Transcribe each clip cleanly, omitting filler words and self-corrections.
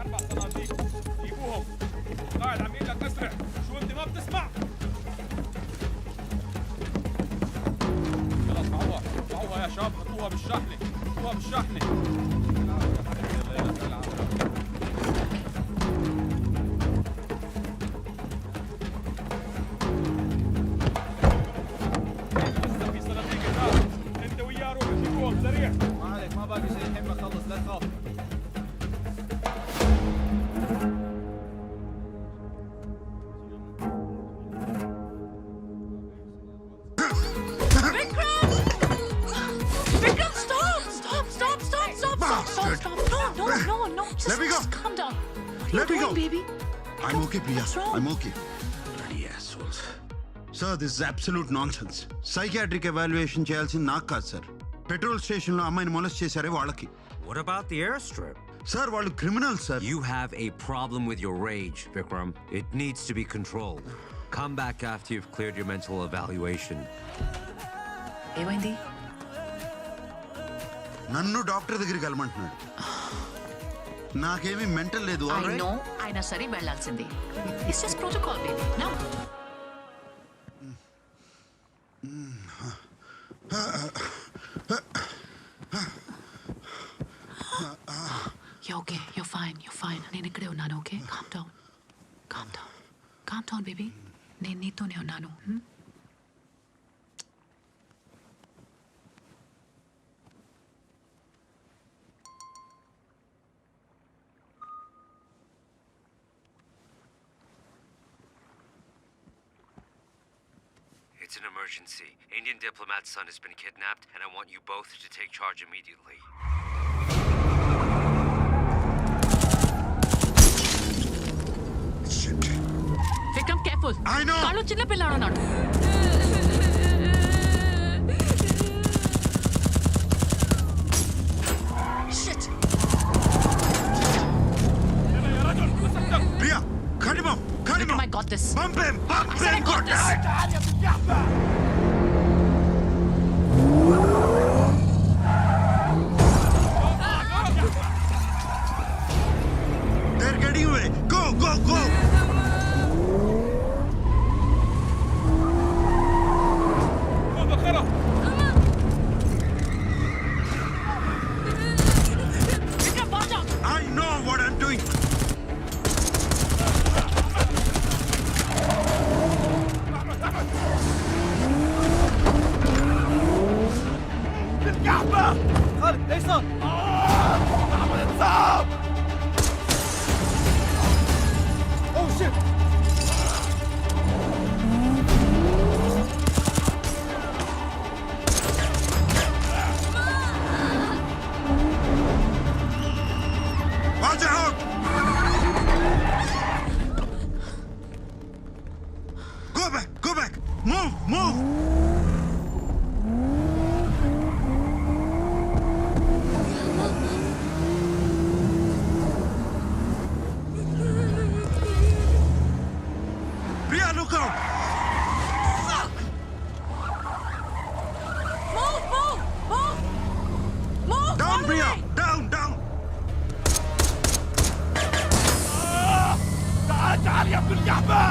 اربع صناديق جيبوهم. قاعد عم يقول لك اسرع، شو انت ما بتسمع؟ خلاص معوها يا شباب، حطوها بالشاحنه، حطوها بالشاحنه. لسه في صناديق هناك، انت وياه روحوا جيبوهم سريع. ما عليك، ما باقي شيء الحين بخلص، لا تخاف. No. Just Let me go. calm down. Let me go. Baby. I'm okay, Priya. What's wrong? I'm okay. Bloody assholes. Sir, this is absolute nonsense. Psychiatric evaluation చేయాల్సింది నాకు కాదు sir. Petrol station లో అమ్మాయిని మొలస్ట్ చేశారే వాళ్ళకి. What about the airstrip? Sir వాళ్ళు criminals sir. You have a problem with your rage, Vikram. It needs to be controlled. Come back after you've cleared your mental evaluation. ఏమైంది? నన్ను doctor దగ్గరికి వెళ్ళమంటున్నాడు. నాకేమీ mental లేదు. I know. అయినా సరే వెళ్ళాల్సింది. It's just protocol, baby. No. You're okay. You're fine. You're fine. నేను ఇక్కడే ఉన్నాను. Okay? Calm down. Calm down. Calm down, baby. నేను నీతోనే ఉన్నాను. It's an emergency. Indian diplomat's son has been kidnapped, and I want you both to take charge immediately. Shit. Vikram, careful. I know. కాళ్ళు చిన్న పిల్లాడు ఉన్నాడు. Shit. Priya, cut him off. Cut him Vikram, off. I got this. Bump him. Bump I said I him. got this. They're getting away. Go, go, go. مذكرة. Vikram, watch out. I know what I'm doing. بالكعبة. خالد ايش صار؟ عمل انصاب. اوه شيت. Watch out. Go back. Go back. Move. Move. Priya, look out. Move. Down, All Priya. the way. Down, down. تعال يا ابن الكعبة.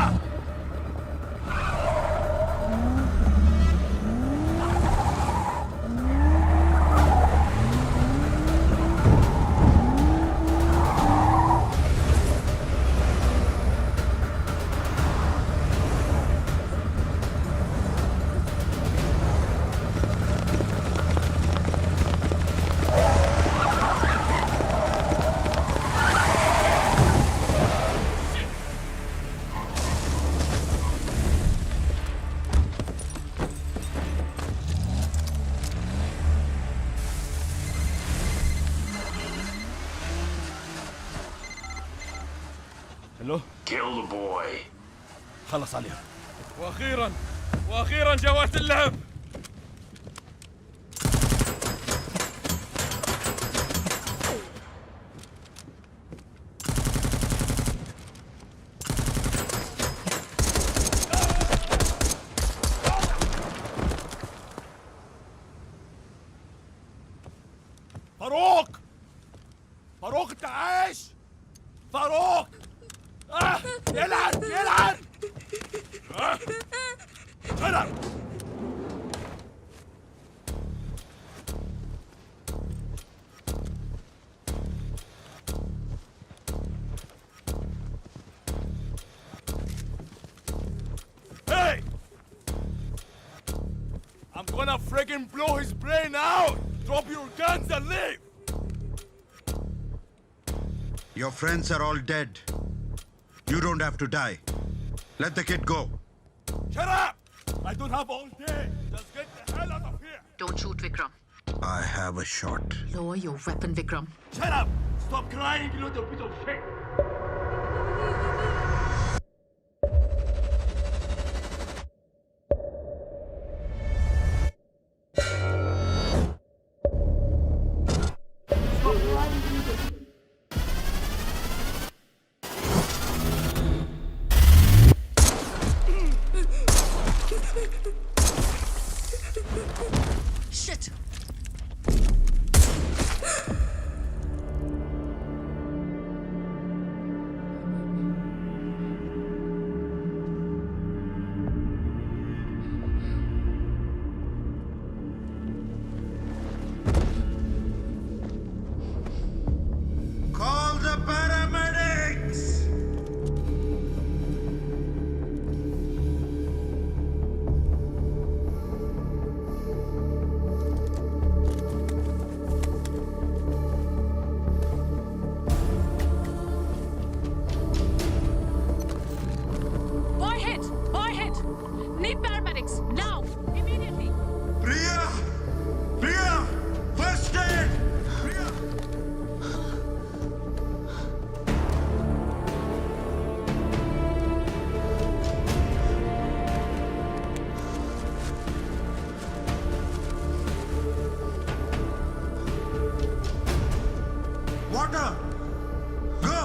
الو. Kill the boy. خلص عليهم. واخيرا جوات اللعب. فاروق انت عايش؟ Shut up! Hey! I'm gonna friggin' blow his brain out! Drop your guns and leave! Your friends are all dead. You don't have to die. Let the kid go. Shut up! I don't have all day. Just get the hell out of here! Don't shoot, Vikram. I have a shot. Lower your weapon, Vikram. Shut up! Stop crying, you little piece of shit! Shit! Call the paramedics! Boy hit! Boy hit! Need paramedics! Now! Immediately! Priya! Priya! First aid! Priya! Water! Go!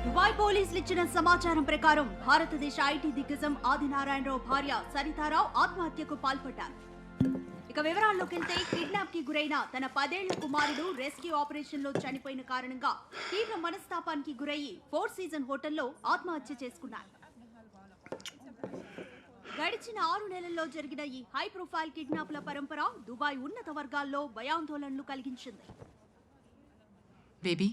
Dubai పోలీసులు ఇచ్చిన సమాచారం ప్రకారం భారతదేశ IT దిగ్గజం ఆదినారాయణరావు భార్య సరితారావు ఆత్మహత్యకు పాల్పడ్డారు. ఇక వివరాల్లోకి వెళ్తే కిడ్నాప్ కి గురైన తన 10 ఏళ్ల కుమారుడు రెస్క్యూ ఆపరేషన్ లో చనిపోయిన కారణంగా తీవ్ర మనస్తాపానికి గురయ్యి 4 సీజన్ హోటల్లో ఆత్మహత్య చేసుకున్నారు. గడిచిన 6 నెలల్లో జరిగిన ఈ హై ప్రొఫైల్ కిడ్నాప్ల పరంపర దుబాయ్ ఉన్నత వర్గాల్లో భయాందోళనలు కలిగించింది. బేబీ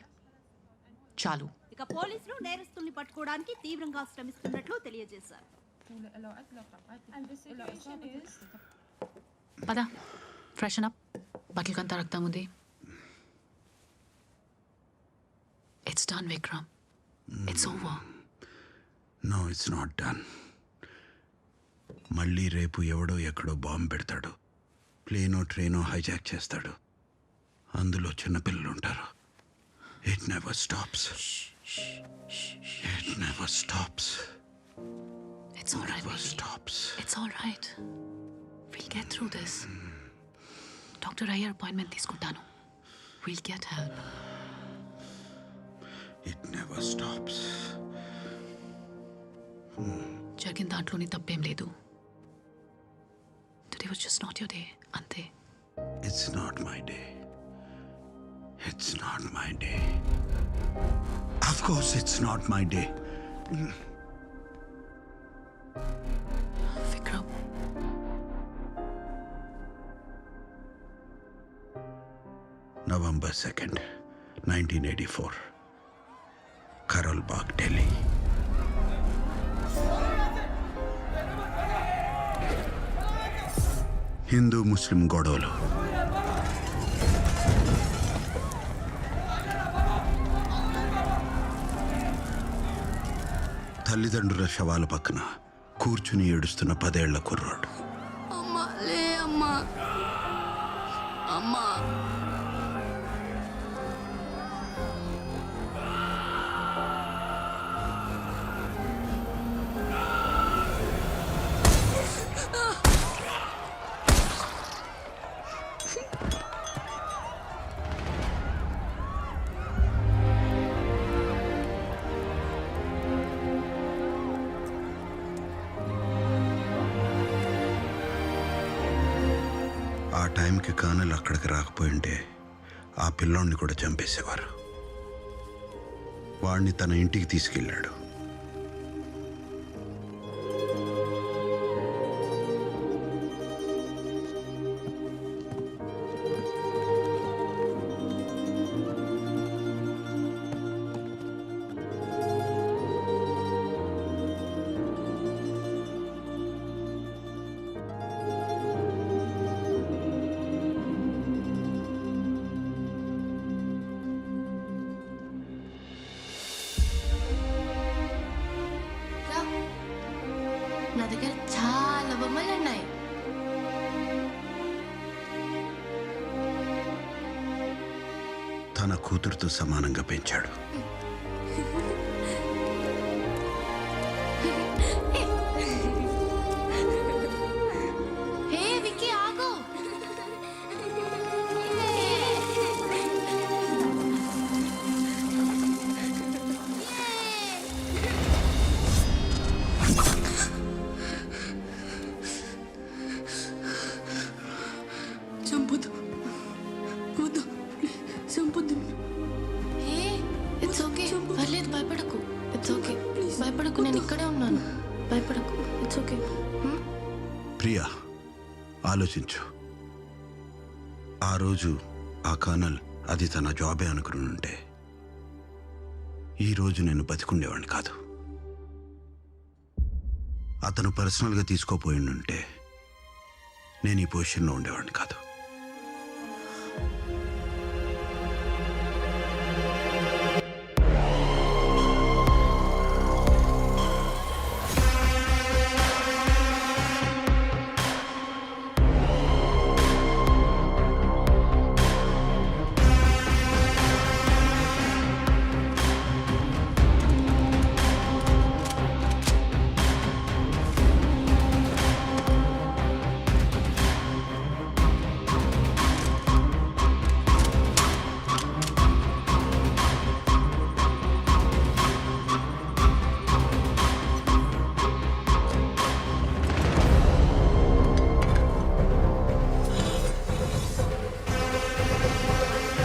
చాలు. ఇక పోలీసులు నేరస్తుల్ని పట్టుకోవడానికి తీవ్రంగా శ్రమిస్తున్నట్లు తెలియజేశారు. పద ఫ్రెషన్ అప్, బట్టలు కంతా రక్తం ఉంది. It's done Vikram, it's over. No, it's not done. మళ్ళీ రేపు ఎవడో ఎక్కడో బాంబు పెడతాడు, ప్లేనో ట్రైనో హైజాక్ చేస్తాడు. అందులో చిన్నపిల్లలు ఉంటారు. It never stops. It never stops. It's all right, Never baby. stops. It's all right. We'll get through this. Dr. Iyer appointment తీసుకుంటాను. We'll get help. It never stops. జరిగిన దాంట్లోని తప్పేం లేదు. Today was just not your day, అంతే. It's not my day. It's not my day. Of course it's not my day. Vikram, November 2nd, 1984. Karol Bagh, Delhi. Hindu ముస్లిం గొడవలు. తల్లిదండ్రుల శవాల పక్కన కూర్చుని ఏడుస్తున్న 10 ఏళ్ల కుర్రాడు. అమ్మా లే అమ్మా, అమ్మా ఆ టైంకి కానలు అక్కడికి రాకపోయింటే ఆ పిల్లోడిని కూడా చంపేసేవారు. వాడిని తన ఇంటికి తీసుకెళ్ళాడు. రా. నా దగ్గర చాలా బొమ్మలు ఉన్నాయి. తన కూతురుతో సమానంగా పెంచాడు. హే విక్కీ, ఆగు. చంపొద్దు, వద్దు, చంపొద్దు. హే, ఇట్స్ ఓకే, పర్లేదు, భయపడకు. ఇట్స్ ఓకే, భయపడకు, నేను ఇక్కడే ఉన్నాను. భయపడకు, ఇట్స్ ఓకే. ప్రియా, ఆలోచించు. ఆ రోజు ఆ కర్నల్ అది తన జాబే అనుకుని ఉంటే ఈరోజు నేను బతికుండేవాడిని కాదు. అతను పర్సనల్గా తీసుకోపోయి ఉంటే నేను ఈ పొజిషన్లో ఉండేవాడిని కాదు.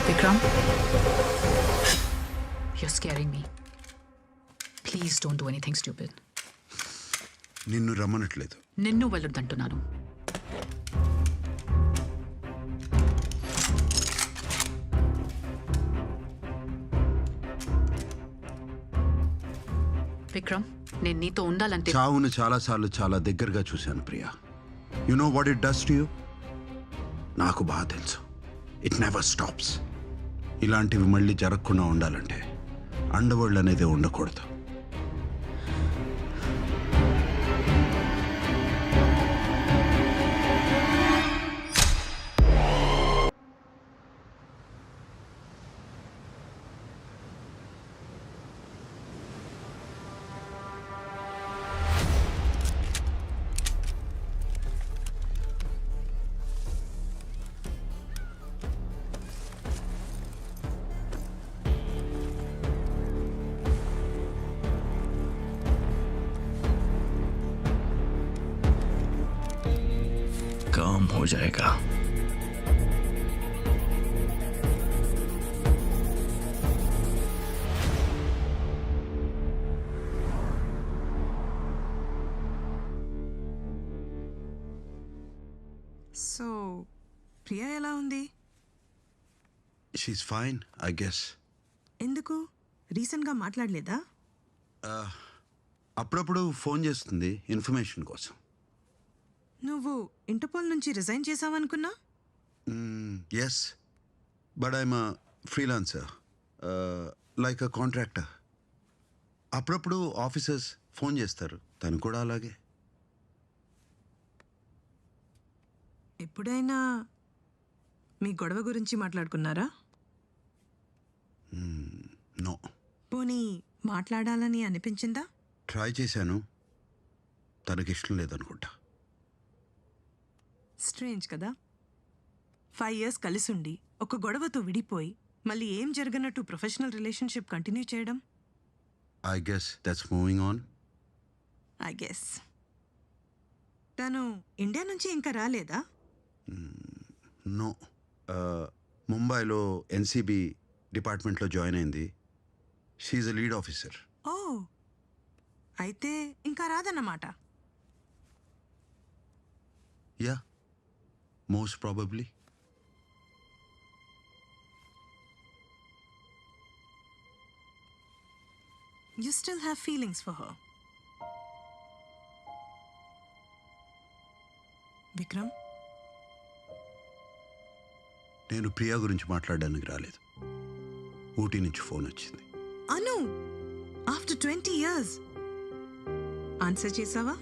Vikram, you're scaring me. Please don't do anything stupid. నిన్ను రమ్మనట్లేదు. నిన్ను వెళ్ళొద్దంటున్నాను. విక్రమ్, నేను నీతో ఉండాలంటే చావును చాలాసార్లు చాలా దగ్గరగా చూశాను Priya. You know what it does to you? నాకు బాగా తెలుసు. It never stops. ఇలాంటివి మళ్ళీ జరగకుండా ఉండాలంటే అండర్వరల్డ్ అనేది ఉండకూడదు. जाएगा। సో ప్రియా ఎలా ఉంది? She's fine I guess. ఎందుకు రీసెంట్గా మాట్లాడలేదా? అప్పుడప్పుడు ఫోన్ చేస్తుంది ఇన్ఫర్మేషన్ కోసం. నువ్వు ఇంటర్పోల్ నుంచి రిజైన్ చేసావనుకున్నా. Yes, but I'm freelancer, like a contractor. అప్పుడప్పుడు ఆఫీసర్స్ ఫోన్ చేస్తారు, తను కూడా అలాగే. ఎప్పుడైనా మీ గొడవ గురించి మాట్లాడుకున్నారా? నో. పోనీ మాట్లాడాలని అనిపించిందా? ట్రై చేశాను, తనకిష్టం లేదనుకుంటా. స్ట్రేంజ్ కదా, 5 years కలిసుండి ఒక గొడవతో విడిపోయి మళ్ళీ ఏం జరగనట్టు ప్రొఫెషనల్ రిలేషన్షిప్ కంటిన్యూ చేయడం. I guess that's moving on. I guess. తను ఇండియా నుంచి ఇంకా రాలేదా? నో, ముంబైలో ఎన్సీబీ డిపార్ట్మెంట్లో జాయిన్ అయింది. She's a lead officer. Oh, అయితే ఇంకా రాదన్నమాట. Yeah, most probably. You still have feelings for her. Vikram, నేను ప్రియా గురించి మాట్లాడడానికి రాలేదు. ఊటీ నుంచి ఫోన్ వచ్చింది. అను, ఆఫ్టర్ 20 years ఆన్సర్ చేసావా?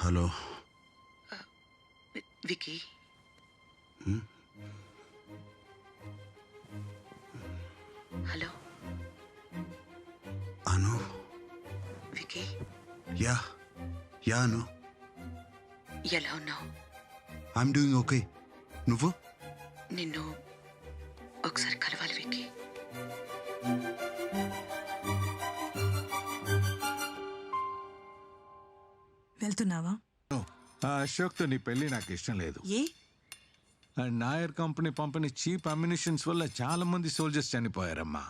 Hello Vicky, hello Anu. Vicky, yeah yeah Anu, ఎలా ఉన్నావు? I'm doing okay. నువ్వు? నిన్ను ఒకసారి కలవాలి వికీ. వెళ్తున్నావా? ఆ అశోక్తో నీ పెళ్ళి నాకు ఇష్టం లేదు. ఏ? ఆ నాయర్ కంపెనీ పంపిన చీప్ అమ్యునిషన్స్ వల్ల చాలా మంది సోల్జర్స్ చనిపోయారమ్మా.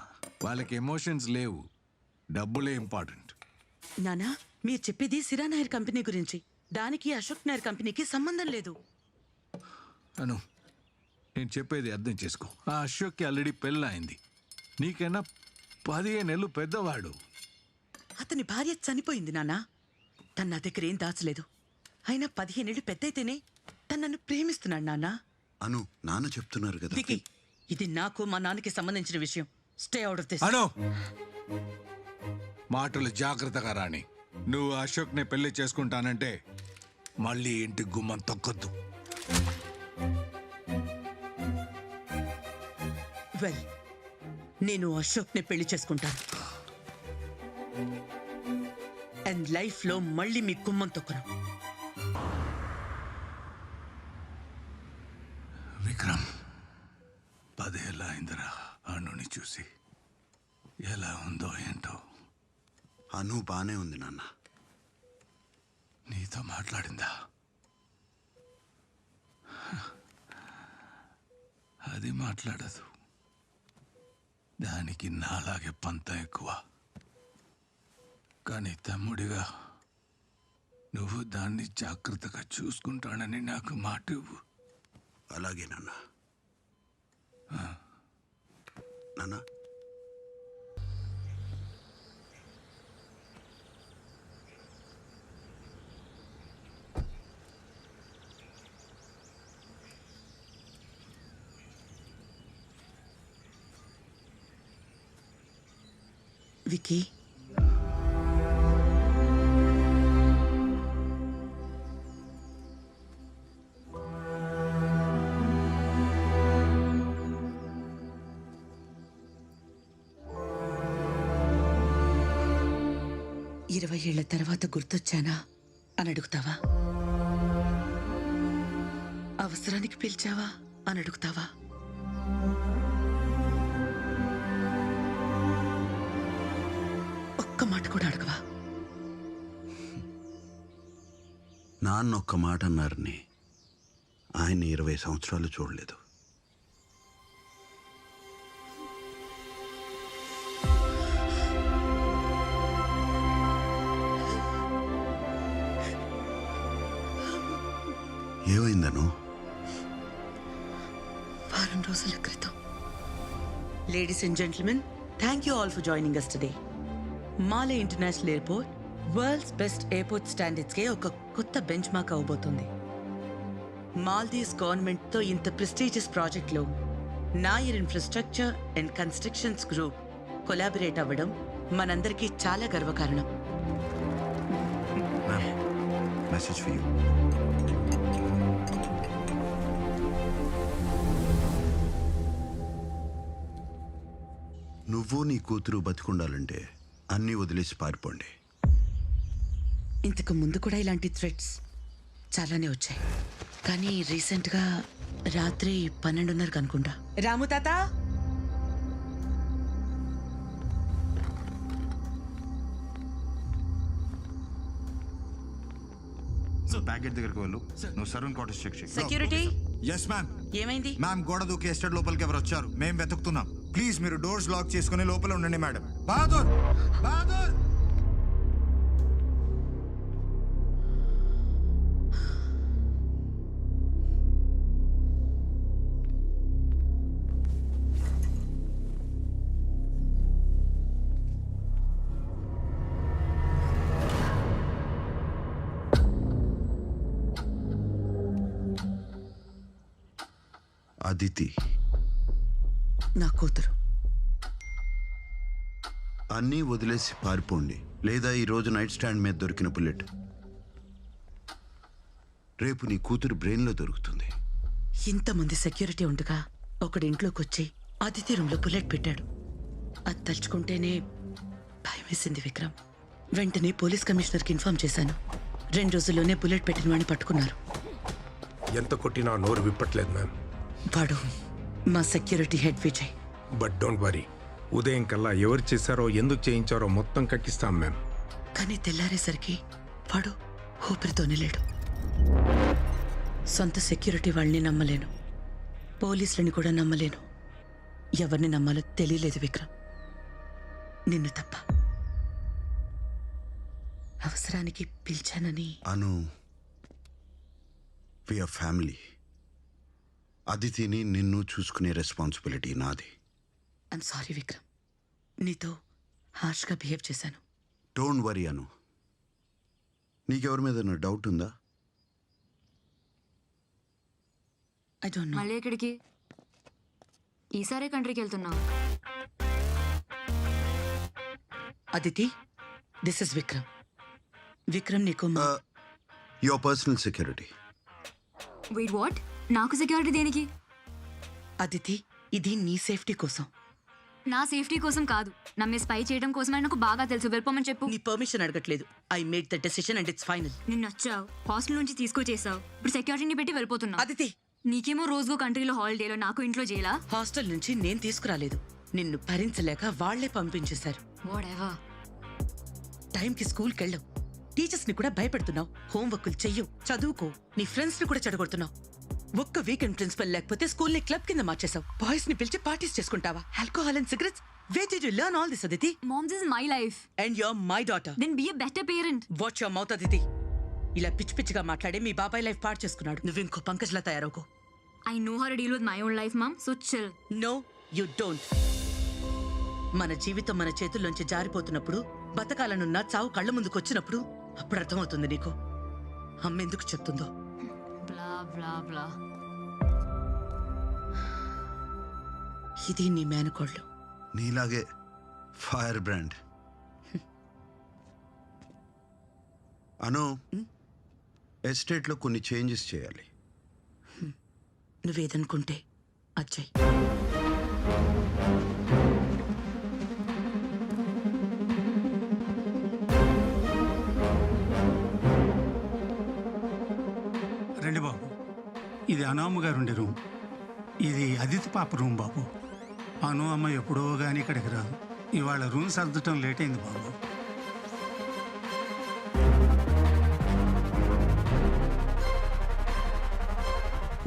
వాళ్ళకి ఎమోషన్స్ లేవు, డబ్బులే ఇంపార్టెంట్. నానా, మీరు చెప్పేది సిరా నాయర్ కంపెనీ గురించి. దానికి అశోక్ నాయర్ కంపెనీకి సంబంధం లేదు. అను, నేను చెప్పేది అర్థం చేసుకో. ఆ అశోక్కి ఆల్రెడీ పెళ్ళయింది. నీకైనా 15 ఏళ్ళు పెద్దవాడు. అతని భార్య చనిపోయింది నానా. తన నా దగ్గర ఏం దాచలేదు. అయినా 15 ఏళ్ళు పెద్దయితేనే తను నన్ను ప్రేమిస్తున్నాడు నాన్నా. అను, నాన్న చెప్తున్నారు కదా. వికీ, ఇది నాకు మా నాన్నకి సంబంధించిన విషయం. Stay out of this. Anu, మాటలు జాగ్రత్తగా రాని. నువ్వు అశోక్ని పెళ్లి చేసుకుంటానంటే మళ్ళీ ఇంటి గుమ్మం తొక్కొద్దు. వెల్, నేను అశోక్ని పెళ్లి చేసుకుంటాను. అండ్ లైఫ్లో మళ్ళీ మీ గుమ్మం తొక్కను. విక్రమ్, 10 ఏళ్ళ అయిందిరా అన్నుని చూసి. ఎలా ఉందో ఏంటో. అను బానే ఉంది నాన్న. నీతో మాట్లాడిందా? అది మాట్లాడదు. దానికి నాలాగే పంతం ఎక్కువ. కానీ తమ్ముడిగా నువ్వు దాన్ని జాగ్రత్తగా చూసుకుంటానని నాకు మాట ఇవ్వు. అలాగే నాన్న. నాన్న, వికీ, ఇరవై ఏళ్ల తర్వాత గుర్తొచ్చానా అని అడుగుతావా? అవసరానికి పిలిచావా అని అడుగుతావా? ఒక్క మాట కూడా అడగవా? నాన్న ఒక్క మాట అన్నారని ఆయన 20 సంవత్సరాలు చూడలేదు. ఏమైందను? వారం రోజుల క్రితం. Ladies and gentlemen, thank you all for joining us today. Male international airport world's best airport స్టాండర్డ్స్కే ఒక కొత్త బెంచ్ మార్క్ అవబోతుంది. మాల్దీవ్స్ గవర్నమెంట్తో ఇంత ప్రెస్టీజియస్ ప్రాజెక్ట్లో Nair infrastructure and constructions group collaborate అవ్వడం మనందరికీ చాలా గర్వకారణం. Message for you. నువ్వు నీ కూతురు బతికుండాలంటే అన్నీ వదిలేసి పారిపోండి. ఇంతకు ముందు కూడా ఇలాంటి థ్రెట్స్ చాలానే వచ్చాయి, కానీ రీసెంట్గా రాత్రి 12:30 అనుకుంటా. రాము తాత, ప్యాకెట్ దగ్గరికి వెళ్ళు. నువ్వు సరూన్ క్వార్టర్స్ చెక్ చేయి. Security yes ma'am. ఏమైంది? మ్యామ్, గోడ దూకి ఎస్టేట్ లోపలికి ఎవరు వచ్చారు? మేము వెతుకుతున్నాం. ప్లీజ్ మీరు డోర్స్ లాక్ చేసుకుని లోపల ఉండండి మేడం. బహదూర్, బహదూర్. అదితి నా కూతురు. అన్నీ వదిలేసి పారిపోండి, లేదా ఈరోజు నైట్ స్టాండ్ మీద దొరికిన బుల్లెట్ రేపు నీ కూతురు బ్రెయిన్లో దొరుకుతుంది. ఇంతమంది సెక్యూరిటీ ఉండగా ఒకడి ఇంట్లోకి వచ్చి అతిథి రూమ్లో బుల్లెట్ పెట్టాడు. అది తలుచుకుంటేనే భయం వేసింది విక్రమ్. వెంటనే పోలీస్ కమిషనర్కి ఇన్ఫార్మ్ చేశాను. 2 రోజుల్లోనే బుల్లెట్ పెట్టిన వాడిని పట్టుకున్నారు. ఎంత కొట్టినా నోరు విప్పట్లేదు మ్యామ్. వాడు మా security head Vijay. But don't worry, ఉదయం కల్లా ఎవరు చేశారో ఎందుకు చేయించారో మొత్తం కక్కిస్తాం మ్యామ్. కానీ తెల్లారేసరికి వాడు ఊపిరితోనే లేడు. సొంత సెక్యూరిటీ వాళ్ళని నమ్మలేను, పోలీసులని కూడా నమ్మలేను. ఎవరిని నమ్మాలో తెలియలేదు విక్రమ్, నిన్ను తప్ప. అవసరానికి పిలిచానని. అను, వి ఆర్ ఫ్యామిలీ. అదితిని నిన్ను చూసుకునే రెస్పాన్సిబిలిటీ నాది. ఐమ్ సారీ విక్రమ్, నీతో హార్ష్గా బిహేవ్ చేశాను. డోంట్ వరీ అను. నీకెవరి మీద డౌట్ ఉందా? I don't know. మళ్ళీ ఎక్కడికి? ఈసారి కంట్రీకి వెళ్తున్నావు? Aditi, this is Vikram. విక్రమ్ నీకు your personal security. Wait, what? నాకు సెక్యూరిటీ దేనికి? అదితి, ఇది నీ సేఫ్టీ కోసం. నా సేఫ్టీ కోసం కాదు, నమ్మే స్పై చేయడం కోసం అని నాకు బాగా తెలుసు. వెళ్ళిపోమని చెప్పు. నీ పర్మిషన్ అడగట్లేదు. I made the decision and it's final. నిన్ను వచ్చావు, హాస్టల్ నుంచి తీసుకొచ్చేసావు, ఇప్పుడు సెక్యూరిటీని పెట్టి వెళ్ళిపోతున్నావు. అదితి, నీకేమో రోజుకో కంట్రీలో హాలిడేలో, నాకు ఇంట్లో జైలా? హాస్టల్ నుంచి నేను తీసుకురాలేదు, నిన్ను భరించలేక వాళ్లే పంపించేశారు. వాటెవర్. టైంకి స్కూల్కి వెళ్ళవు, టీచర్స్ ని కూడా భయపెడుతున్నావు, హోంవర్క్లు చెయ్యవు, చదువుకో, నీ ఫ్రెండ్స్ ని కూడా చెడగొడుతున్నావు. ఒక్క వీకెండ్ ప్రిన్సిపల్ లేకపోతే స్కూల్ ని క్లబ్ కింద మార్చేసావు. బాయ్స్ ని పిలిచి పార్టీస్ చేసుకుంటావా? Alcohol and cigarettes. Where did you learn all this, Aditi? Mom, this is my life. And you're my daughter. Then be a better parent. Watch your mouth, Aditi. ఇలా పిచ్చి పిచ్చిగా మాట్లాడే మీ బాబాయ్ life పాడు చేసుకున్నాడు. నువ్వు ఇంకో పంకజ్లా తయారవుకో. I know how to deal with my own life, Mom, so chill. No, you don't. మన జీవితం మన చేతుల్లోంచి జారిపోతున్నప్పుడు, బతకాలనున్న చావు కళ్ళ ముందుకు వచ్చినప్పుడు అప్పుడు అర్థమవుతుంది నీకు అమ్మ ఎందుకు చెప్తుందో. Blah, blah, blah. ఇది నీ మేనకోళ్ళు. నీలాగే ఫైర్ బ్రాండ్. అను, ఎస్టేట్లో కొన్ని చేంజెస్ చేయాలి. నువ్వేదనుకుంటే అజ్జయ్. రండి బాబు, ఇది అనామ్మ గారు ఉండే రూమ్, ఇది అదితి పాప రూమ్ బాబు. అను అమ్మ ఎప్పుడో కానీ ఇక్కడికి రాదు. ఇవాళ రూమ్ సర్దటం లేట్ అయింది బాబు.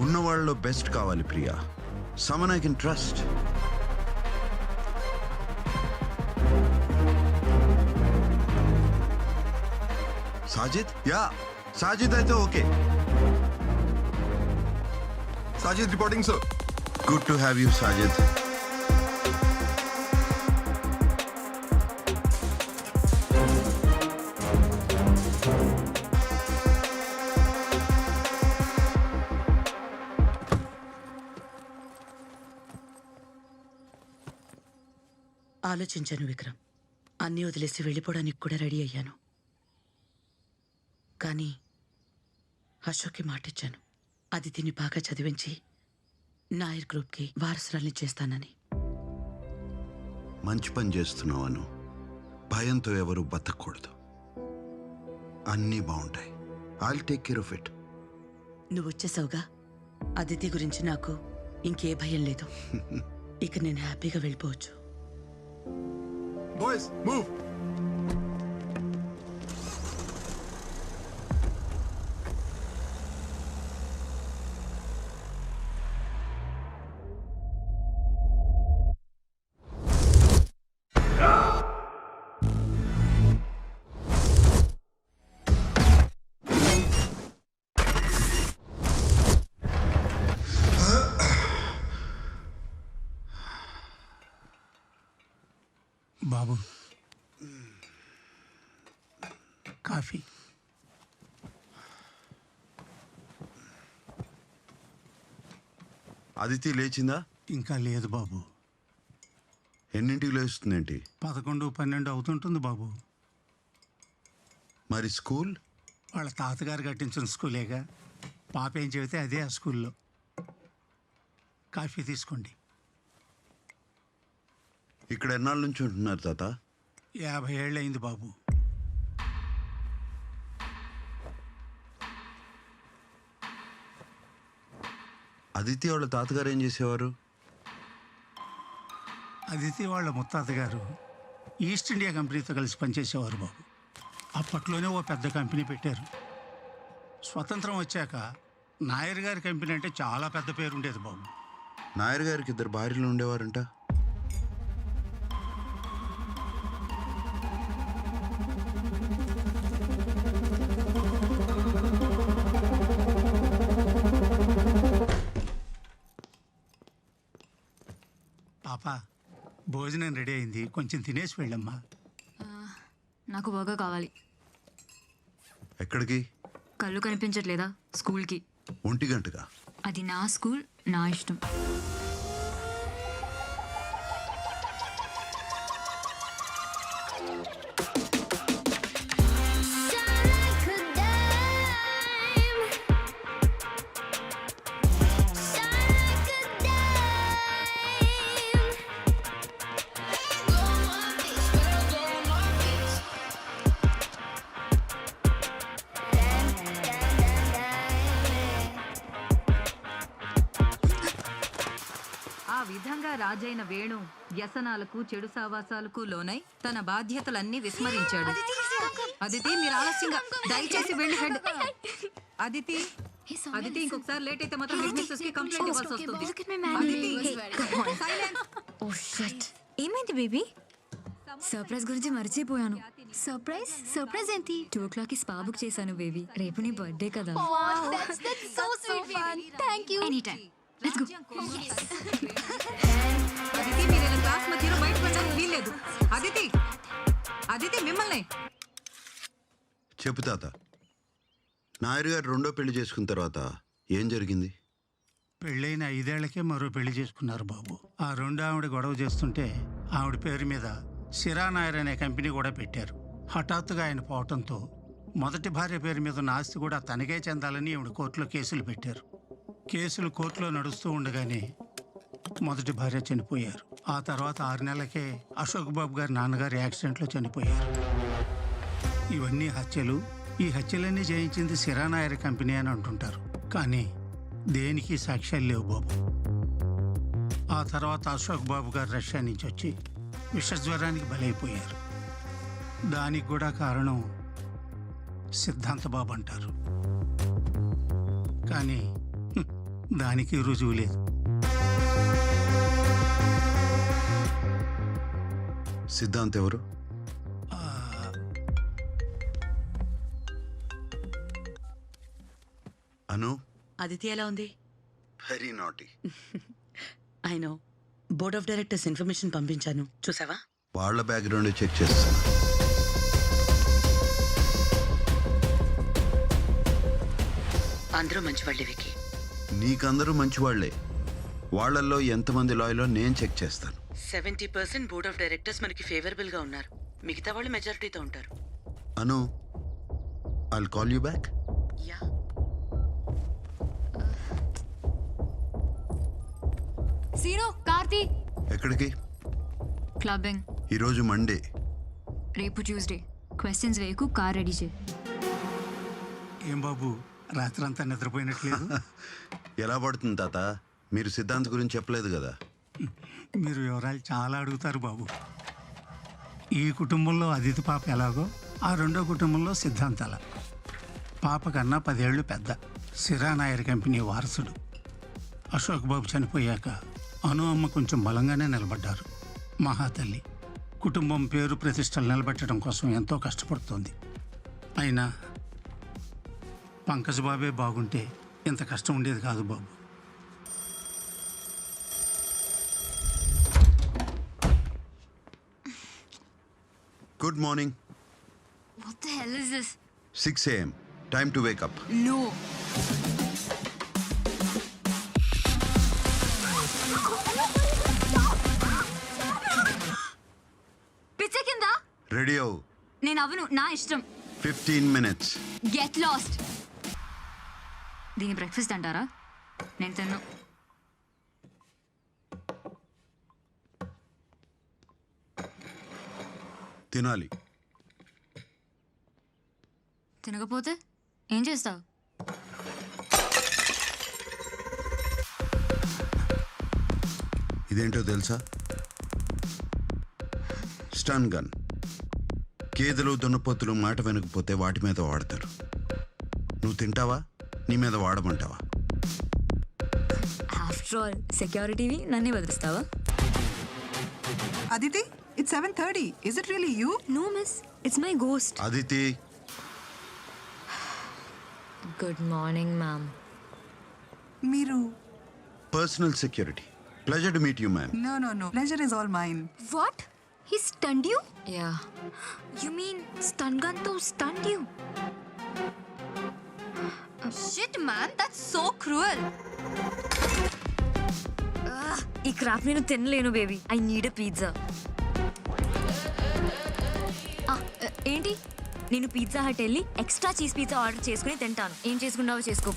ఉన్న వాళ్ళలో బెస్ట్ కావాలి Priya. Someone I can trust. Sajid? Yeah, Sajid అయితే okay. Sajid reporting sir. Good to have you Sajid. ఆలోచించాను విక్రమ్. అన్నీ వదిలేసి వెళ్ళిపోవడానికి కూడా రెడీ అయ్యాను. కానీ అశోక్కి మాటిచ్చాను, అదితిని బాగా చదివించి నాయర్ గ్రూప్కి వారసురాల్ని చేస్తానని. మంచి పని చేస్తున్నావను. భయంతో ఎవరు బతకూడదు. అన్నీ బాగుంటాయి. I'll take care of it. నువ్వు వచ్చేసావుగా, అదితి గురించి నాకు ఇంకే భయం లేదు. ఇక నేను హ్యాపీగా వెళ్ళిపోవచ్చు. Boys move. బాబు కాఫీ. అదితి లేచిందా? ఇంకా లేదు బాబు. ఎన్నింటికి లేస్తుందేంటి? 11, 12 అవుతుంటుంది బాబు. మరి స్కూల్? వాళ్ళ తాతగారు కట్టించిన స్కూలేగా. పాప ఏం చెబితే అదే ఆ స్కూల్లో. కాఫీ తీసుకోండి. ఇక్కడ ఎన్నాళ్ళ నుంచి ఉంటున్నారు తాత? 50 ఏళ్ళు అయింది బాబు. అదితి వాళ్ళ తాతగారు ఏం చేసేవారు? అదితి వాళ్ళ ముత్తాతగారు ఈస్ట్ ఇండియా కంపెనీతో కలిసి పనిచేసేవారు బాబు. అప్పట్లోనే ఓ పెద్ద కంపెనీ పెట్టారు. స్వతంత్రం వచ్చాక నాయర్ గారి కంపెనీ అంటే చాలా పెద్ద పేరు ఉండేది బాబు. నాయర్ గారికి 2 భార్యలు ఉండేవారంట. పాప, భోజనం రెడీ అయింది, కొంచెం తినేసి వెళ్ళమ్మా. నాకు బాగా కావాలి. ఎక్కడికి? కళ్ళు కనిపించట్లేదా? స్కూల్కి. 1 గంటగా? అది నా స్కూల్, నా ఇష్టం. ఆ విధంగా రాజైన వేణు వ్యసనాలకు, చెడు సావాసాలకు లోనై తన బాధ్యతలన్నీ విస్మరించాడు. అదితి, మీరు ఆలస్యంగా, దయచేసి వెళ్ళి హెడ్. అదితి, అదితి, ఇంకొకసారి లేట్ అయితే మాత్రం హెడ్ మిస్ట్రెస్ కి కంప్లైంట్ ఇవ్వాల్సి వస్తుంది. ఏమైంది బేబీ? సర్ప్రైజ్ గురించి మర్చిపోయాను. సర్ప్రైజ్? సర్ప్రైజ్ ఏంటి? 2 o'clock కి స్పా బుక్ చేశాను బేబీ. రేపు నీ బర్త్డే కదా. Let's go. అదితి, మీరు ఇలా క్లాస్ మధ్యలో బయటకు వెళ్ళడానికి వీల్లేదు. అదితి, అదితి, మిమ్మల్ని. చెప్పు తాత. నాయర్ గారు 2వ పెళ్లి చేసుకున్న తర్వాత ఏం జరిగింది? పెళ్ళైన 5 ఏళ్లకే మరో పెళ్లి చేసుకున్నారు బాబు. ఆ 2 ఆవిడ గొడవ చేస్తుంటే ఆవిడ పేరు మీద సిరా నాయర్ అనే కంపెనీ కూడా పెట్టారు. హఠాత్తుగా ఆయన పోవటంతో మొదటి భార్య పేరు మీద ఉన్న ఆస్తి కూడా తనకే చెందాలని ఆవిడ కోర్టులో కేసులు పెట్టారు. కేసులు కోర్టులో నడుస్తూ ఉండగానే మొదటి భార్య చనిపోయారు. ఆ తర్వాత 6 నెలలకే అశోక్ బాబు గారి నాన్నగారు యాక్సిడెంట్లో చనిపోయారు. ఇవన్నీ హత్యలు. ఈ హత్యలన్నీ చేయించింది సిరా నాయర్ కంపెనీ అని అంటుంటారు. కానీ దేనికి సాక్ష్యాలు లేవు బాబు. ఆ తర్వాత అశోక్ బాబు గారు రష్యా నుంచి వచ్చి విషజ్వరానికి బలైపోయారు. దానికి కూడా కారణం సిద్ధాంత బాబు అంటారు. కానీ దానికి రుజువు లేదు. సిద్ధాంత్ ఎవరు? అను, అదితి ఎలా ఉంది? Very naughty. I know. Board of directors information పంపించాను, చూసావా? వాళ్ళ బ్యాక్గ్రౌండ్ చెక్ చేస్తాను. అందరూ మంచివాళ్ళే వికి. నీకందరూ మంచివాళ్లే. వాళ్ళల్లో ఎంతమంది లాయలో నేను చెక్ చేస్తాను. 70% బోర్డ్ ఆఫ్ డైరెక్టర్స్ మనకి ఫేవరబుల్ గా ఉన్నారు. మిగతా వాళ్ళు మెజారిటీతో ఉంటారు. Anu, I'll call you back. Yeah. Seenu, Karthi. ఎక్కడికి? క్లబ్బింగ్. ఈరోజు మండే. రేపు ట్యూస్డే. క్వశ్చన్స్ వేయకు, కార్ రెడీ చేయి. ఏం బాబు, రాత్రంతా నిద్రపోయినట్లేదు? ఎలా పడుతుంది తాత? మీరు సిద్ధాంత్ గురించి చెప్పలేదు కదా. మీరు వివరాలు చాలా అడుగుతారు బాబు. ఈ కుటుంబంలో అదితి పాప ఎలాగో ఆ రెండో కుటుంబంలో సిద్ధాంత్ అలా. పాప కన్నా 10 ఏళ్ళు పెద్ద. సిరా నాయర్ కంపెనీ వారసుడు. అశోక్ బాబు చనిపోయాక అను అమ్మ కొంచెం బలంగానే నిలబడ్డారు. మహాతల్లి కుటుంబం పేరు ప్రతిష్టలు నిలబెట్టడం కోసం ఎంతో కష్టపడుతోంది. అయినా పంకజ్ బాబే బాగుంటే ఇంత కష్టం ఉండేది కాదు బాబు. Good morning. What the hell is this? 6 AM. Time to wake up. No. పిచ్చ కింద. రెడీ అవు. నేను అవను, నా ఇష్టం. 15 minutes. Get lost. దీని బ్రేక్ఫాస్ట్ అంటారా? నేను తిన్ను. తినాలి. తినకపోతే ఏం చేస్తావు? ఇదేంటో తెలుసా? Stun gun. గేదెలు దున్నపోతులు మాట వెనకపోతే వాటి మీద వాడతారు. నువ్వు తింటావా? నీ మీద వాడమంటావా? ఆఫ్టర్ ఆల్ సెక్యూరిటీవి నన్నే వదిలిస్తావా? Aditi, it's 7:30. Is it really you? No, miss. It's my ghost. Aditi. Good morning, ma'am. మీరు personal security. Pleasure to meet you ma'am. No. Pleasure is all mine. What? He stunned you? Yeah. You mean stun gun to stunned you? Shit, man. That's so cruel. ఈ crap నేను తినలేను baby. I need a pizza. ఏంటి? నేను pizza hut వెళ్ళి extra cheese pizza order చేసుకుని తింటాను. ఏం చేసుకున్నావో చేసుకో.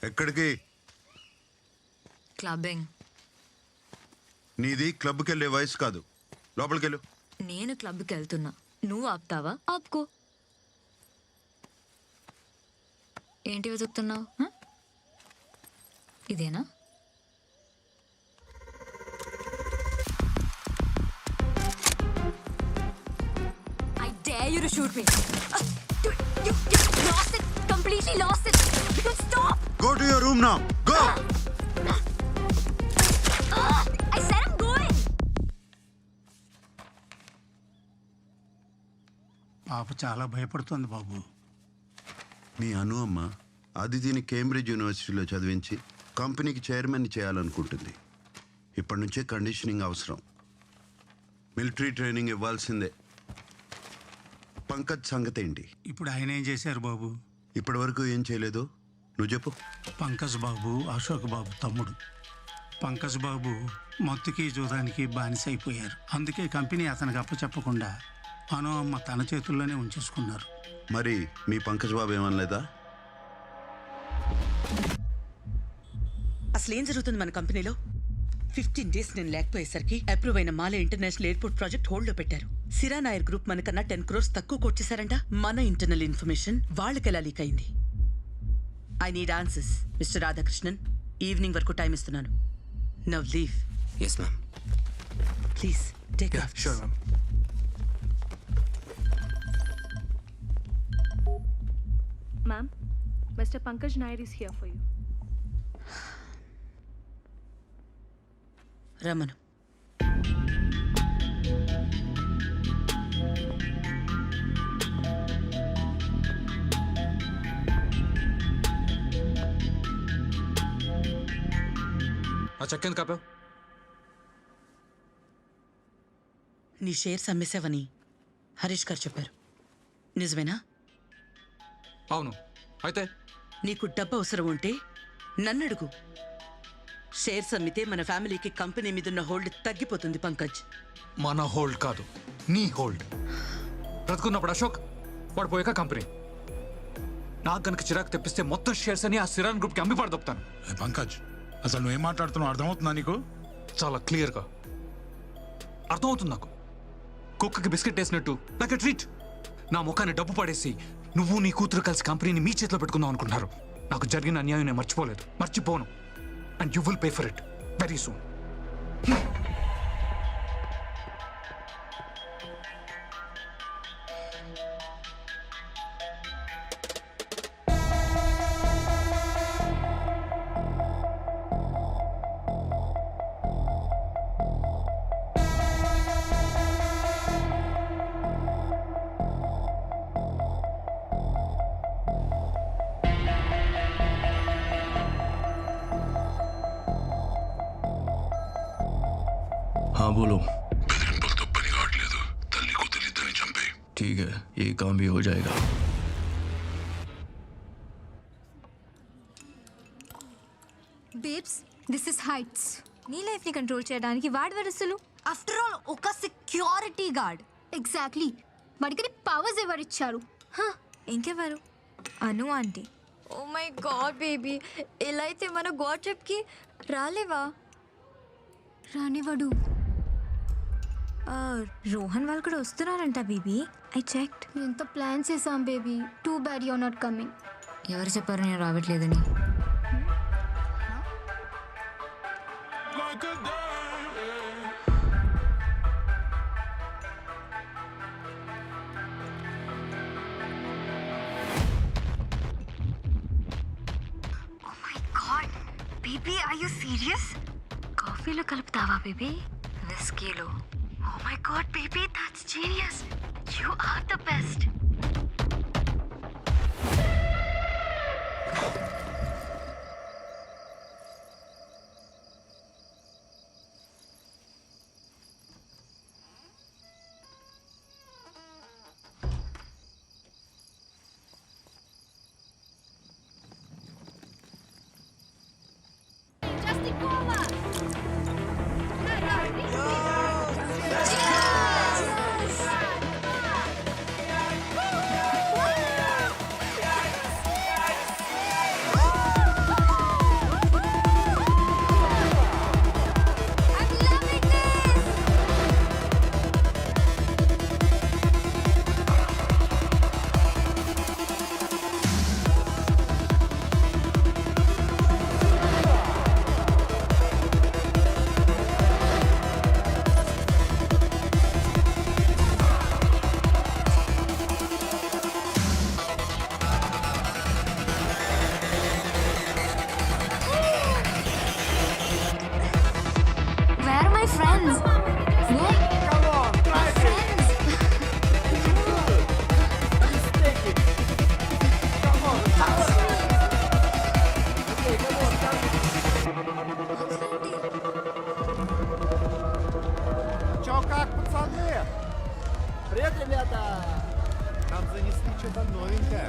ఎక్కడికి? క్లబ్బింగ్. నీది క్లబ్కి వెళ్ళే వయసు కాదు. లోపలికెళ్ళు. నేను క్లబ్కి వెళ్తున్నా. నువ్వు ఆపుతావా? ఆపుకో. ఏంటి వెతుకుతున్నావు? ఇదేనా? I dare you to shoot me. You lost it. Completely lost it. You stop. Go to your room now. Go. I said I'm going. పాప చాలా భయపడుతోంది బాబు. మీ అను అమ్మ అదితిని కేంబ్రిడ్జ్ యూనివర్సిటీలో చదివించి కంపెనీకి చైర్మన్ చేయాలనుకుంటుంది. ఇప్పటి నుంచే కండిషనింగ్ అవసరం. మిలిటరీ ట్రైనింగ్ ఇవ్వాల్సిందే. పంకజ్ సంగతి ఏంటి? ఇప్పుడు ఆయన ఏం చేశారు బాబు? ఇప్పటి వరకు ఏం చేయలేదు. నువ్వు చెప్పు. పంకజ్ బాబు అశోక్ బాబు తమ్ముడు. పంకజ్ బాబు మత్తుకి జూదానికి బానిసైపోయారు. అందుకే కంపెనీ అతనికి అప్పచెప్పకుండా అను అమ్మ తన చేతుల్లోనే ఉంచేసుకున్నారు. మరి మీ పంకజ్ బాబు ఏమనలేదా? అసలు ఏం జరుగుతుంది మన కంపెనీలో? 15 days నేను లేకపోయేసరికి అప్రూవ్ అయిన మాలే ఇంటర్నేషనల్ ఎయిర్పోర్ట్ ప్రాజెక్ట్ హోల్డ్ లో పెట్టారు. సిరా నాయర్ గ్రూప్ మనకన్నా 10 crores తక్కువ కోట్ చేశారంట. మన ఇంటర్నల్ ఇన్ఫర్మేషన్ వాళ్ళకి ఎలా లీక్ అయింది? I need answers mister Radhakrishnan. Evening వరకు టైం ఇస్తున్నాను. Now leave. Yes, ma'am. Please take Yeah, sure, ma'am. Ma'am, Mr. Pankaj Nair is here for you. రమను. ఆ చెక్ ఎందుకు ఆపావు? నీ షేర్స్ అమ్మేశావని హరీష్ గారు చెప్పారు. నిజమేనా? అవును. అయితే నీకు డబ్బు అవసరం ఉంటే నన్ను అడుగు. షేర్స్ అమ్మితే మన ఫ్యామిలీకి కంపెనీ మీదున్న హోల్డ్ తగ్గిపోతుంది పంకజ్. మన హోల్డ్ కాదు, నీ హోల్డ్. బ్రతుకున్నప్పుడు అశోక్, వాడు పోయాక కంపెనీ. నాకు కనుక చిరాకు తెప్పిస్తే మొత్తం షేర్స్ అని ఆ సిరాన్ గ్రూప్కి అమ్మి పడదొప్తాను. పంకజ్, అసలు నువ్వేం మాట్లాడుతున్నావు అర్థమవుతుందా నీకు? చాలా క్లియర్గా అర్థమవుతుంది నాకు. కుక్కకి బిస్కెట్ వేసినట్టు నాకు ట్రీట్. నా ముఖాన్ని డబ్బు పడేసి నువ్వు నీ కూతురు కలిసి కంపెనీని మీ చేతిలో పెట్టుకుందాం అనుకుంటున్నారు. నాకు జరిగిన అన్యాయం నేను మర్చిపోలేదు, మర్చిపోను. And you will pay for it very soon. हाँ बोलो. బెదిరింపులతో పని కావట్లేదు. తల్లి కూతురు ఇద్దరిని చంపే. ठीक है, ये काम भी हो जाएगा. Babes, this is heights. నీ లైఫ్ని కంట్రోల్ చేయడానికి వాడి వరుసలు. ఆఫ్టర్ ఆల్ ఒక సెక్యూరిటీ గార్డ్. ఎగ్జాక్ట్లీ. వాడికి పవర్స్ ఎవరిచ్చారు? ఇంకెవరు? Anu aunty. Oh my god baby, ఎలా అయితే మన గాడ్ ట్రిప్కి రాలేవా? రానివాడు. రోహన్ వాళ్ళు కూడా వస్తున్నారంట బేబీ. I checked. ఎంత ప్లాన్ చేసాం baby. Too bad you're not coming. ఎవరు చెప్పారు నేను రావట్లేదని? Baby, are you serious? కాఫీలో కలుపుతావా బేబీ? విస్కీలో? Oh my god baby, that's genius. You are the best. Привет, ребята! Нам занесли что-то новенькое.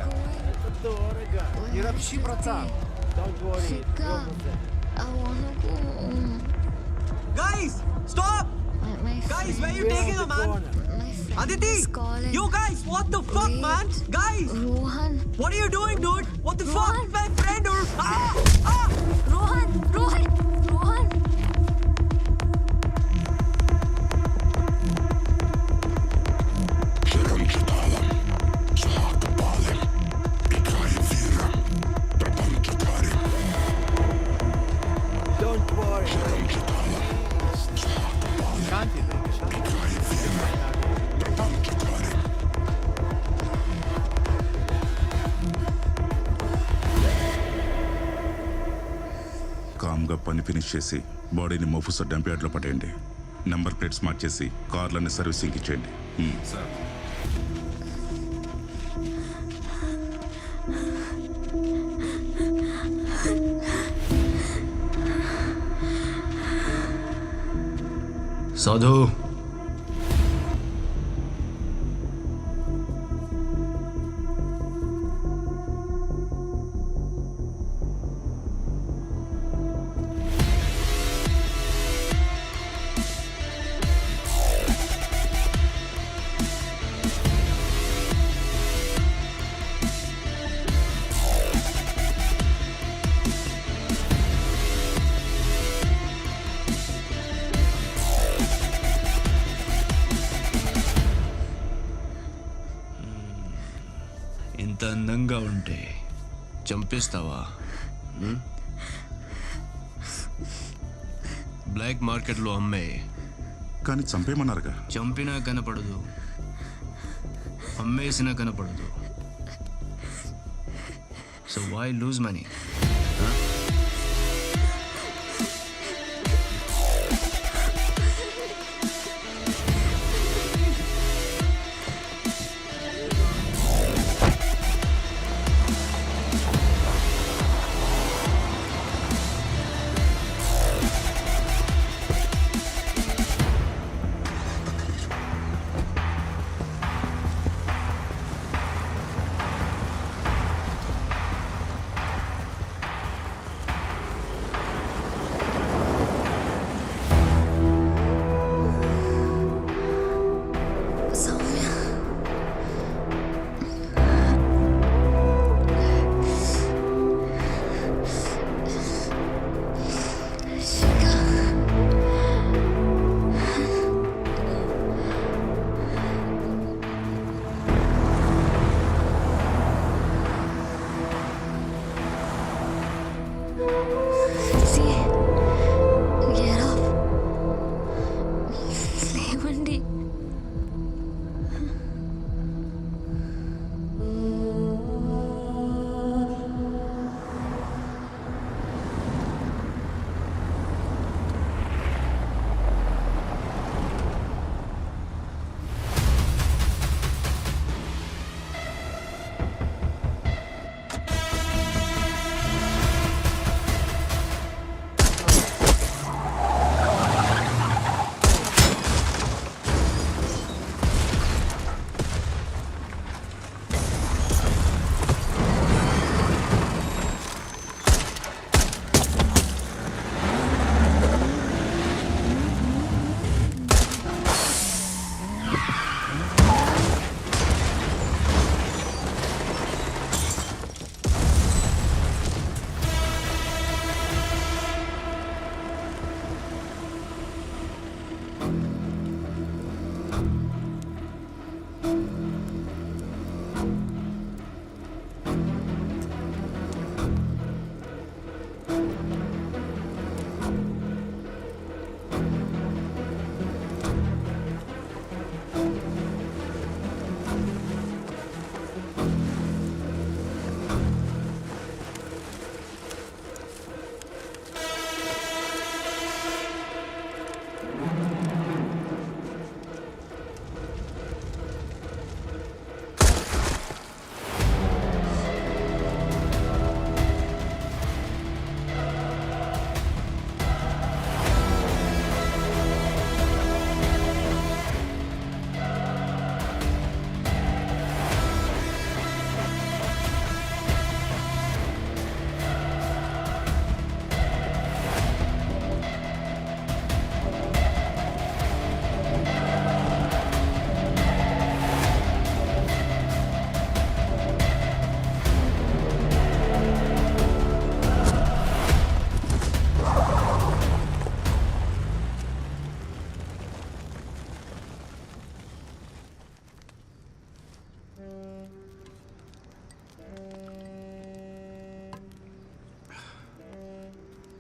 Это дорого. Не ропщи, братан. Don't worry. Guys, stop! Guys, where you taking her, man? Aditi! You guys, what the fuck, man? Guys! Rohan. What are you doing, dude? What the fuck? My friend, dude! Ah! Ah! Rohan! Rohan! Rohan! శాంతి ఇద్దరికి శాంతి. కామ్గా పని finish చేసి బాడీని మోఫుసా dump యార్డ్లో పట్టేయండి. Number plates మార్చేసి కార్లన్నీ servicing ఇచ్చేయండి. Sir साधु ఇంత అందంగా ఉంటే చంపేస్తావా? బ్లాక్ మార్కెట్లో అమ్మే. కానీ చంపేమన్నారుగా. చంపినా కనపడదు, అమ్మేసినా కనపడదు. So why lose money?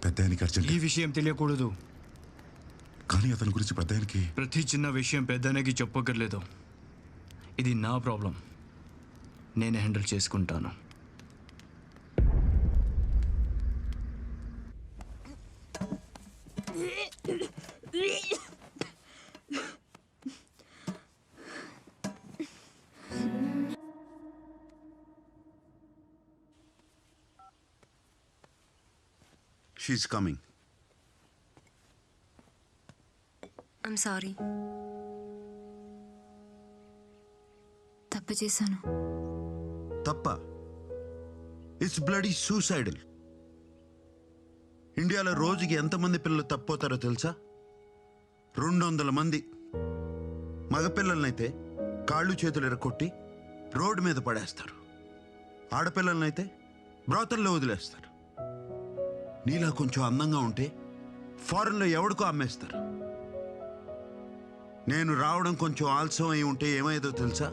పెద్దాయనికి అర్జెంట్. ఈ విషయం తెలియకూడదు. కానీ అతని గురించి పెద్దాయనకి ప్రతి చిన్న విషయం పెద్దనకి చెప్పక్కర్లేదు. ఇది నా ప్రాబ్లం, నేనే హ్యాండిల్ చేసుకుంటాను. She's coming. I'm sorry. తప్పు చేశాను. తప్ప? It's bloody suicidal. ఇండియాలో రోజుకి ఎంతమంది పిల్లలు తప్పోతారో తెలుసా? 200 మంది. మగపిల్లలనైతే కాళ్ళు చేతులు ఎరకొట్టి రోడ్డు మీద పడేస్తారు. ఆడపిల్లలనైతే బ్రోతల్లో వదిలేస్తారు. నీలా కొంచెం అందంగా ఉంటే ఫారెన్లో ఎవడికో అమ్మేస్తారు. నేను రావడం కొంచెం ఆలస్యం అయి ఉంటే ఏమయ్యేదో తెలుసా?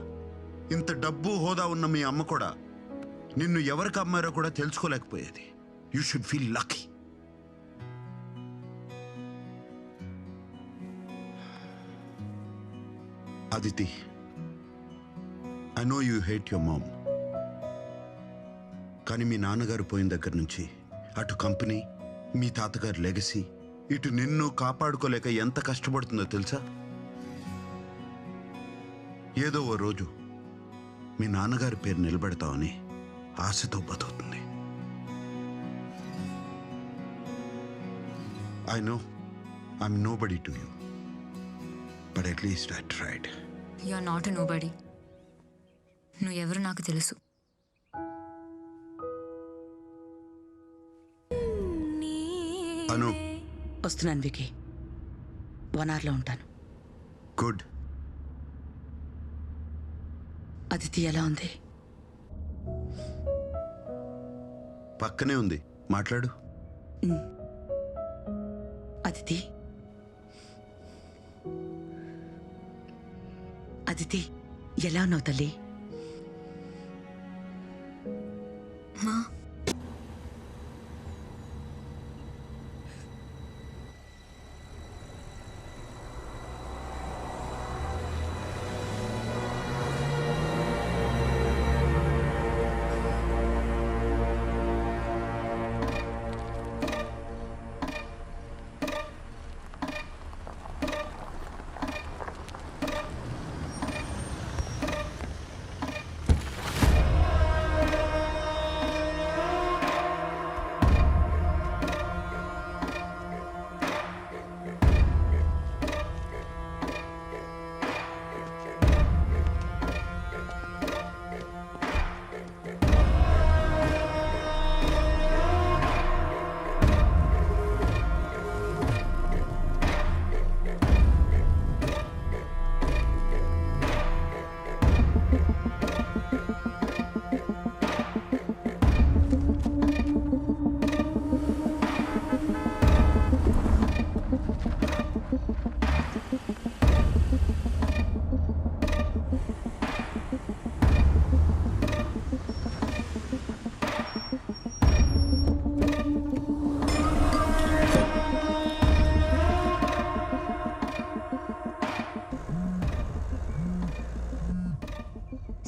ఇంత డబ్బు హోదా ఉన్న మీ అమ్మ కూడా నిన్ను ఎవరికి అమ్మారో కూడా తెలుసుకోలేకపోయేది. You should feel lucky. Aditi, I know you hate your mom. కానీ మీ నాన్నగారు పోయిన దగ్గర నుంచి అటు కంపెనీ, మీ తాతగారి లెగసీ, ఇటు నిన్ను కాపాడుకోలేక ఎంత కష్టపడుతుందో తెలుసా? ఏదో ఓ రోజు మీ నాన్నగారి పేరు నిలబెడతామని ఆశతో బతుకుతుంది. I know I'm nobody to you, but at least I tried. You are not a nobody. నువ్వు ఎవరు నాకు తెలుసు. అను, వస్తున్నాను వికీ. 1 hourలో ఉంటాను. గుడ్. అదితి ఎలా ఉంది? పక్కనే ఉంది, మాట్లాడు. అదితి, అదితి ఎలా ఉన్నావు తల్లి? మా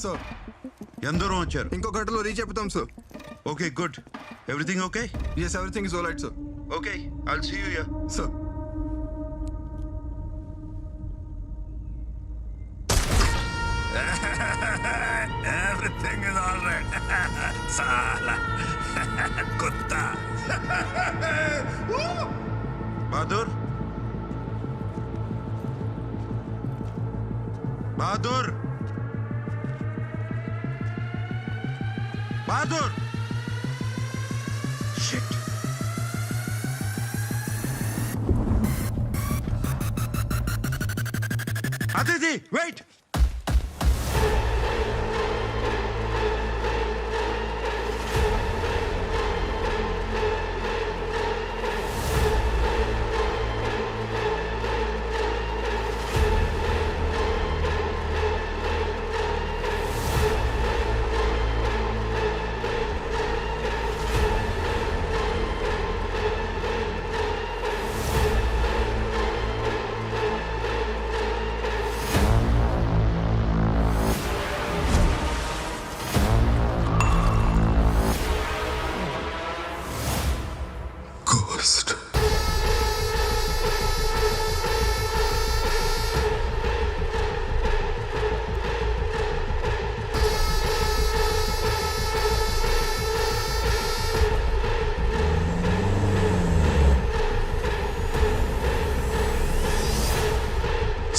సార్ ఎందరూ వచ్చారు? ఇంకో గంటలో రీచ్ అయిపోతాం sir. Okay, good. Everything okay? Yes, everything is all right sir. Okay, I'll see you here. Sir. Everything is all right. Sala. Kutta. Bahadur. Bahadur. Bahadur. Shit. Aditi, wait.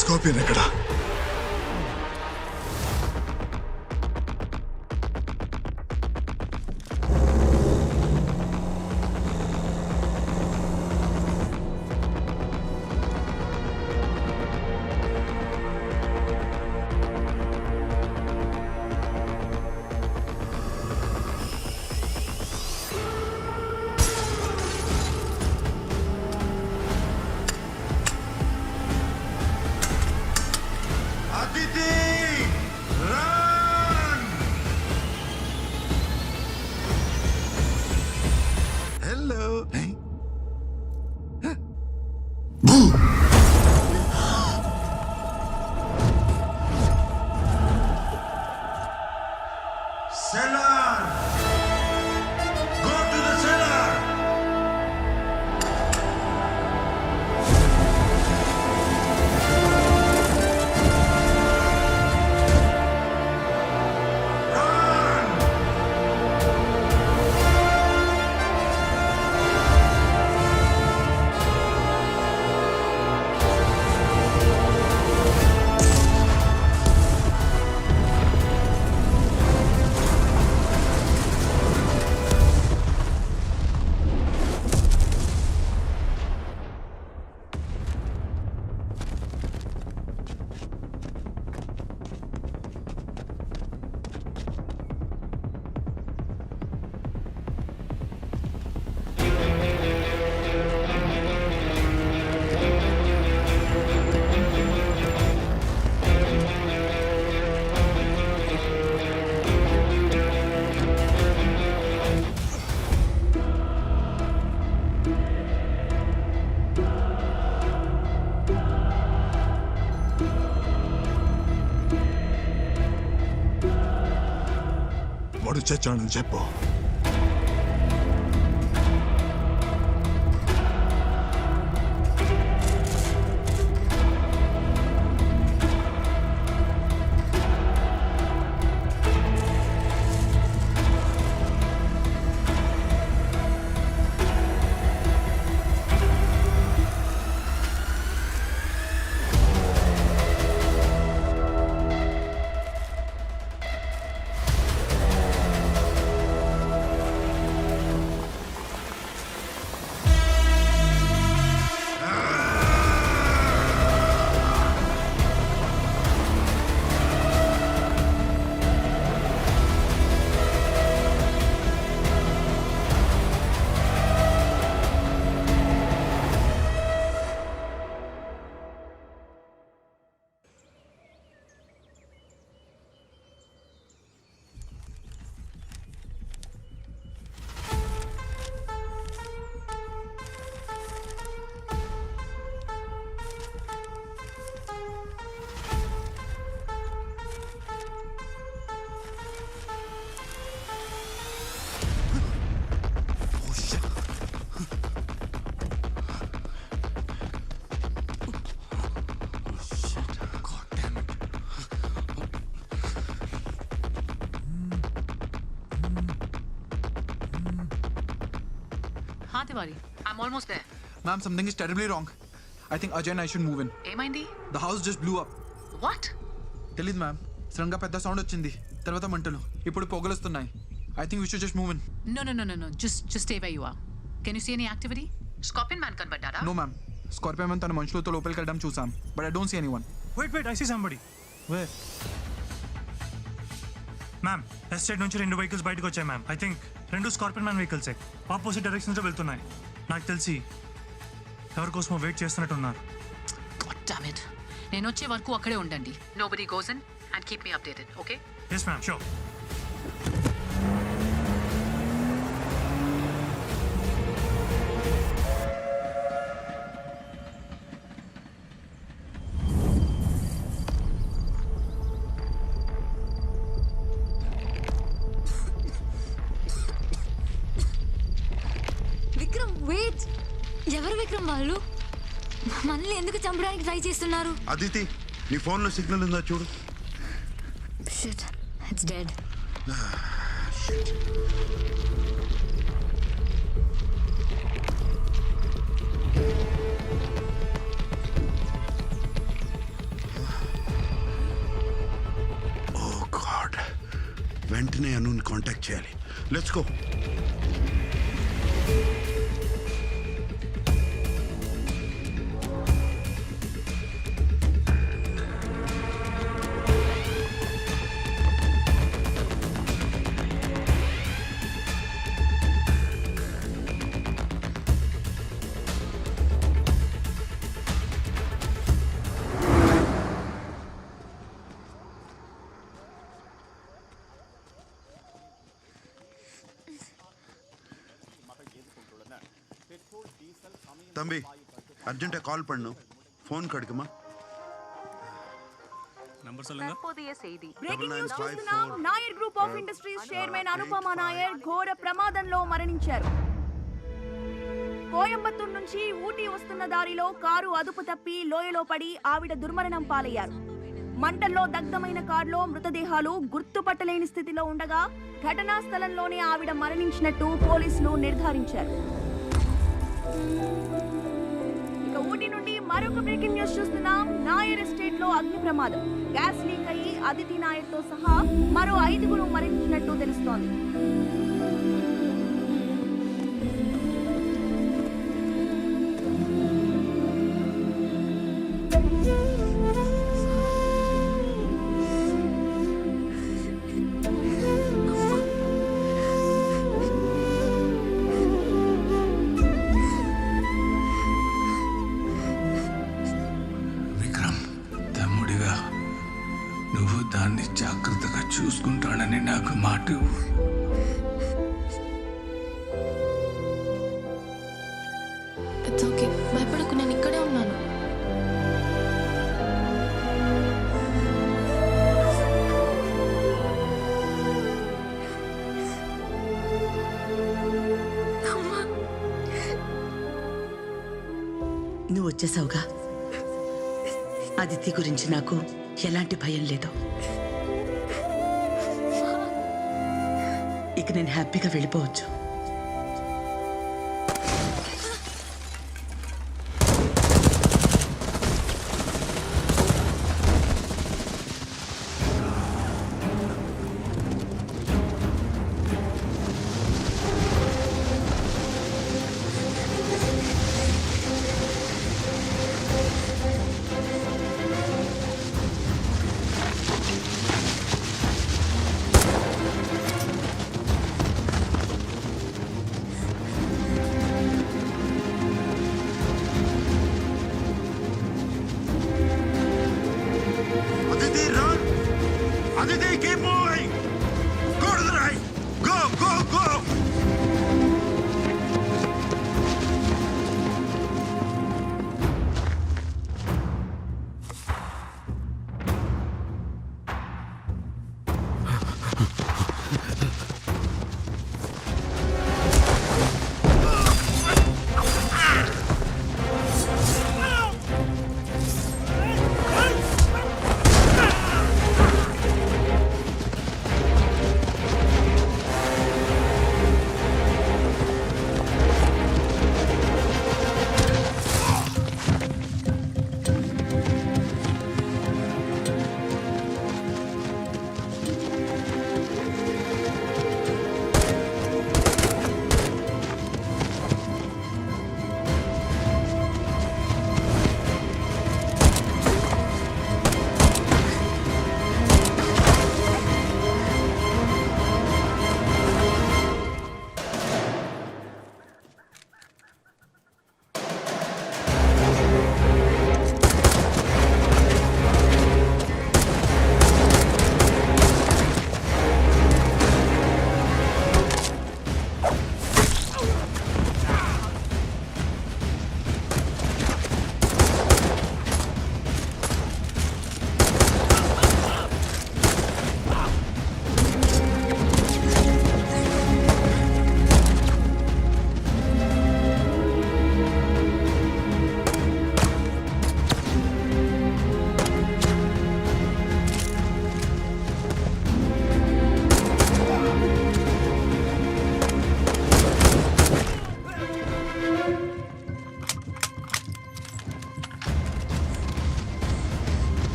Scorpion ఎక్కడ? వాడు చచ్చాడని చెప్పు. हाँ Tiwari, I'm almost there. Ma'am, something is terribly wrong. I think Ajay and I should move in. ఏమైంది? The house just blew up. What? తెలీదు ma'am, సడన్గా పెద్ద sound వచ్చింది, తర్వాత మంటలు, ఇప్పుడు పొగలుస్తున్నాయి. I think we should just move in. No. Just stay where you are. Can you see any activity? Scorpion man కనబడ్డారా? No ma'am. Scorpion man తన మనుషులతో లోపలికి వెళ్ళడం చూసాం. But I don't see anyone. Wait, I see somebody. Where? Ma'am, estate నుంచి 2 vehicles బయటకు వచ్చాయి ma'am. I think 2 Scorpion man వెహికల్సే opposite డైరెక్షన్స్లో వెళ్తున్నాయి. నాకు తెలిసి ఎవరికోసమో వెయిట్ చేస్తున్నట్టున్నారు. God damn it. నేను వచ్చే వరకు అక్కడే ఉండండి. Nobody goes in and keep me updated, okay? Yes ma'am, sure. ఎవరు విక్రమ్ వాళ్ళు? మనల్ని ఎందుకు చంపడానికి ట్రై చేస్తున్నారు? అదితి, నీ ఫోన్లో సిగ్నల్ ఉందా చూడు. Shit, it's dead. వెంటనే అనుని కాంటాక్ట్ చేయాలి. Let's go. தம்பி அர்ஜென்ட்டா கால் பண்ணு. ஃபோன் கிடைக்குமா? నంబర్ சொல்லுங்க. தற்போதைய செய்தி. బ్రేకింగ్ న్యూస్ చూస్తున్నాం. Nair group of industries chairman Anupama Nair ఘోర ప్రమాదంలో మరణించారు. కోయంబత్తూరు నుంచి ఊటీ వస్తున్న దారిలో కారు అదుపు తప్పి లోయలో పడి ఆవిడ దుర్మరణం పాలయ్యారు. మంటల్లో దగ్ధమైన కారులో మృతదేహాలు గుర్తుపట్టలేని స్థితిలో ఉండగా ఘటనా స్థలంలోనే ఆవిడ మరణించినట్టు పోలీసులు నిర్ధారించారు. ఇక ఊటీ నుండి మరొక బ్రేకింగ్ న్యూస్ చూస్తున్నాం. నాయర్ ఎస్టేట్ లో అగ్ని ప్రమాదం. గ్యాస్ లీక్ అయ్యి అదితి నాయర్ తో సహా మరో 5 మరణించినట్టు తెలుస్తోంది. నువ్వు దాన్ని జాగ్రత్తగా చూసుకుంటానని నాకు మాట ఇవ్వు. ఇట్స్ ఓకే, భయపడకు, నేను ఇక్కడే ఉన్నాను. నువ్వు వచ్చేసావుగా. అదితి గురించి నాకు ఎలాంటి భయం లేదు. ఇక నేను హ్యాపీగా వెళ్ళిపోవచ్చు.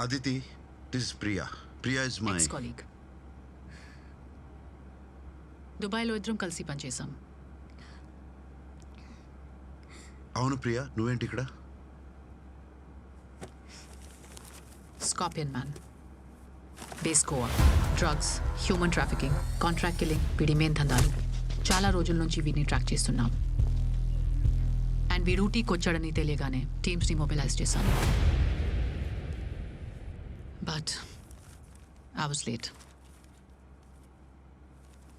Aditi, this Priya. Priya is my colleague. దుబాయ్లో ఇద్దరం కలిసి పనిచేసాం. అవును ప్రియా, నువ్వేంటి ఇక్కడ? Scorpion man, base Goa, drugs, human trafficking, contract killing వీడి మెయిన్ దందాలు. చాలా రోజుల నుంచి వీడిని ట్రాక్ చేస్తున్నాం. అండ్ వీడు ఊటీకి వచ్చాడని తెలియగానే టీమ్స్ని మొబిలైజ్ చేశాను. But I was late.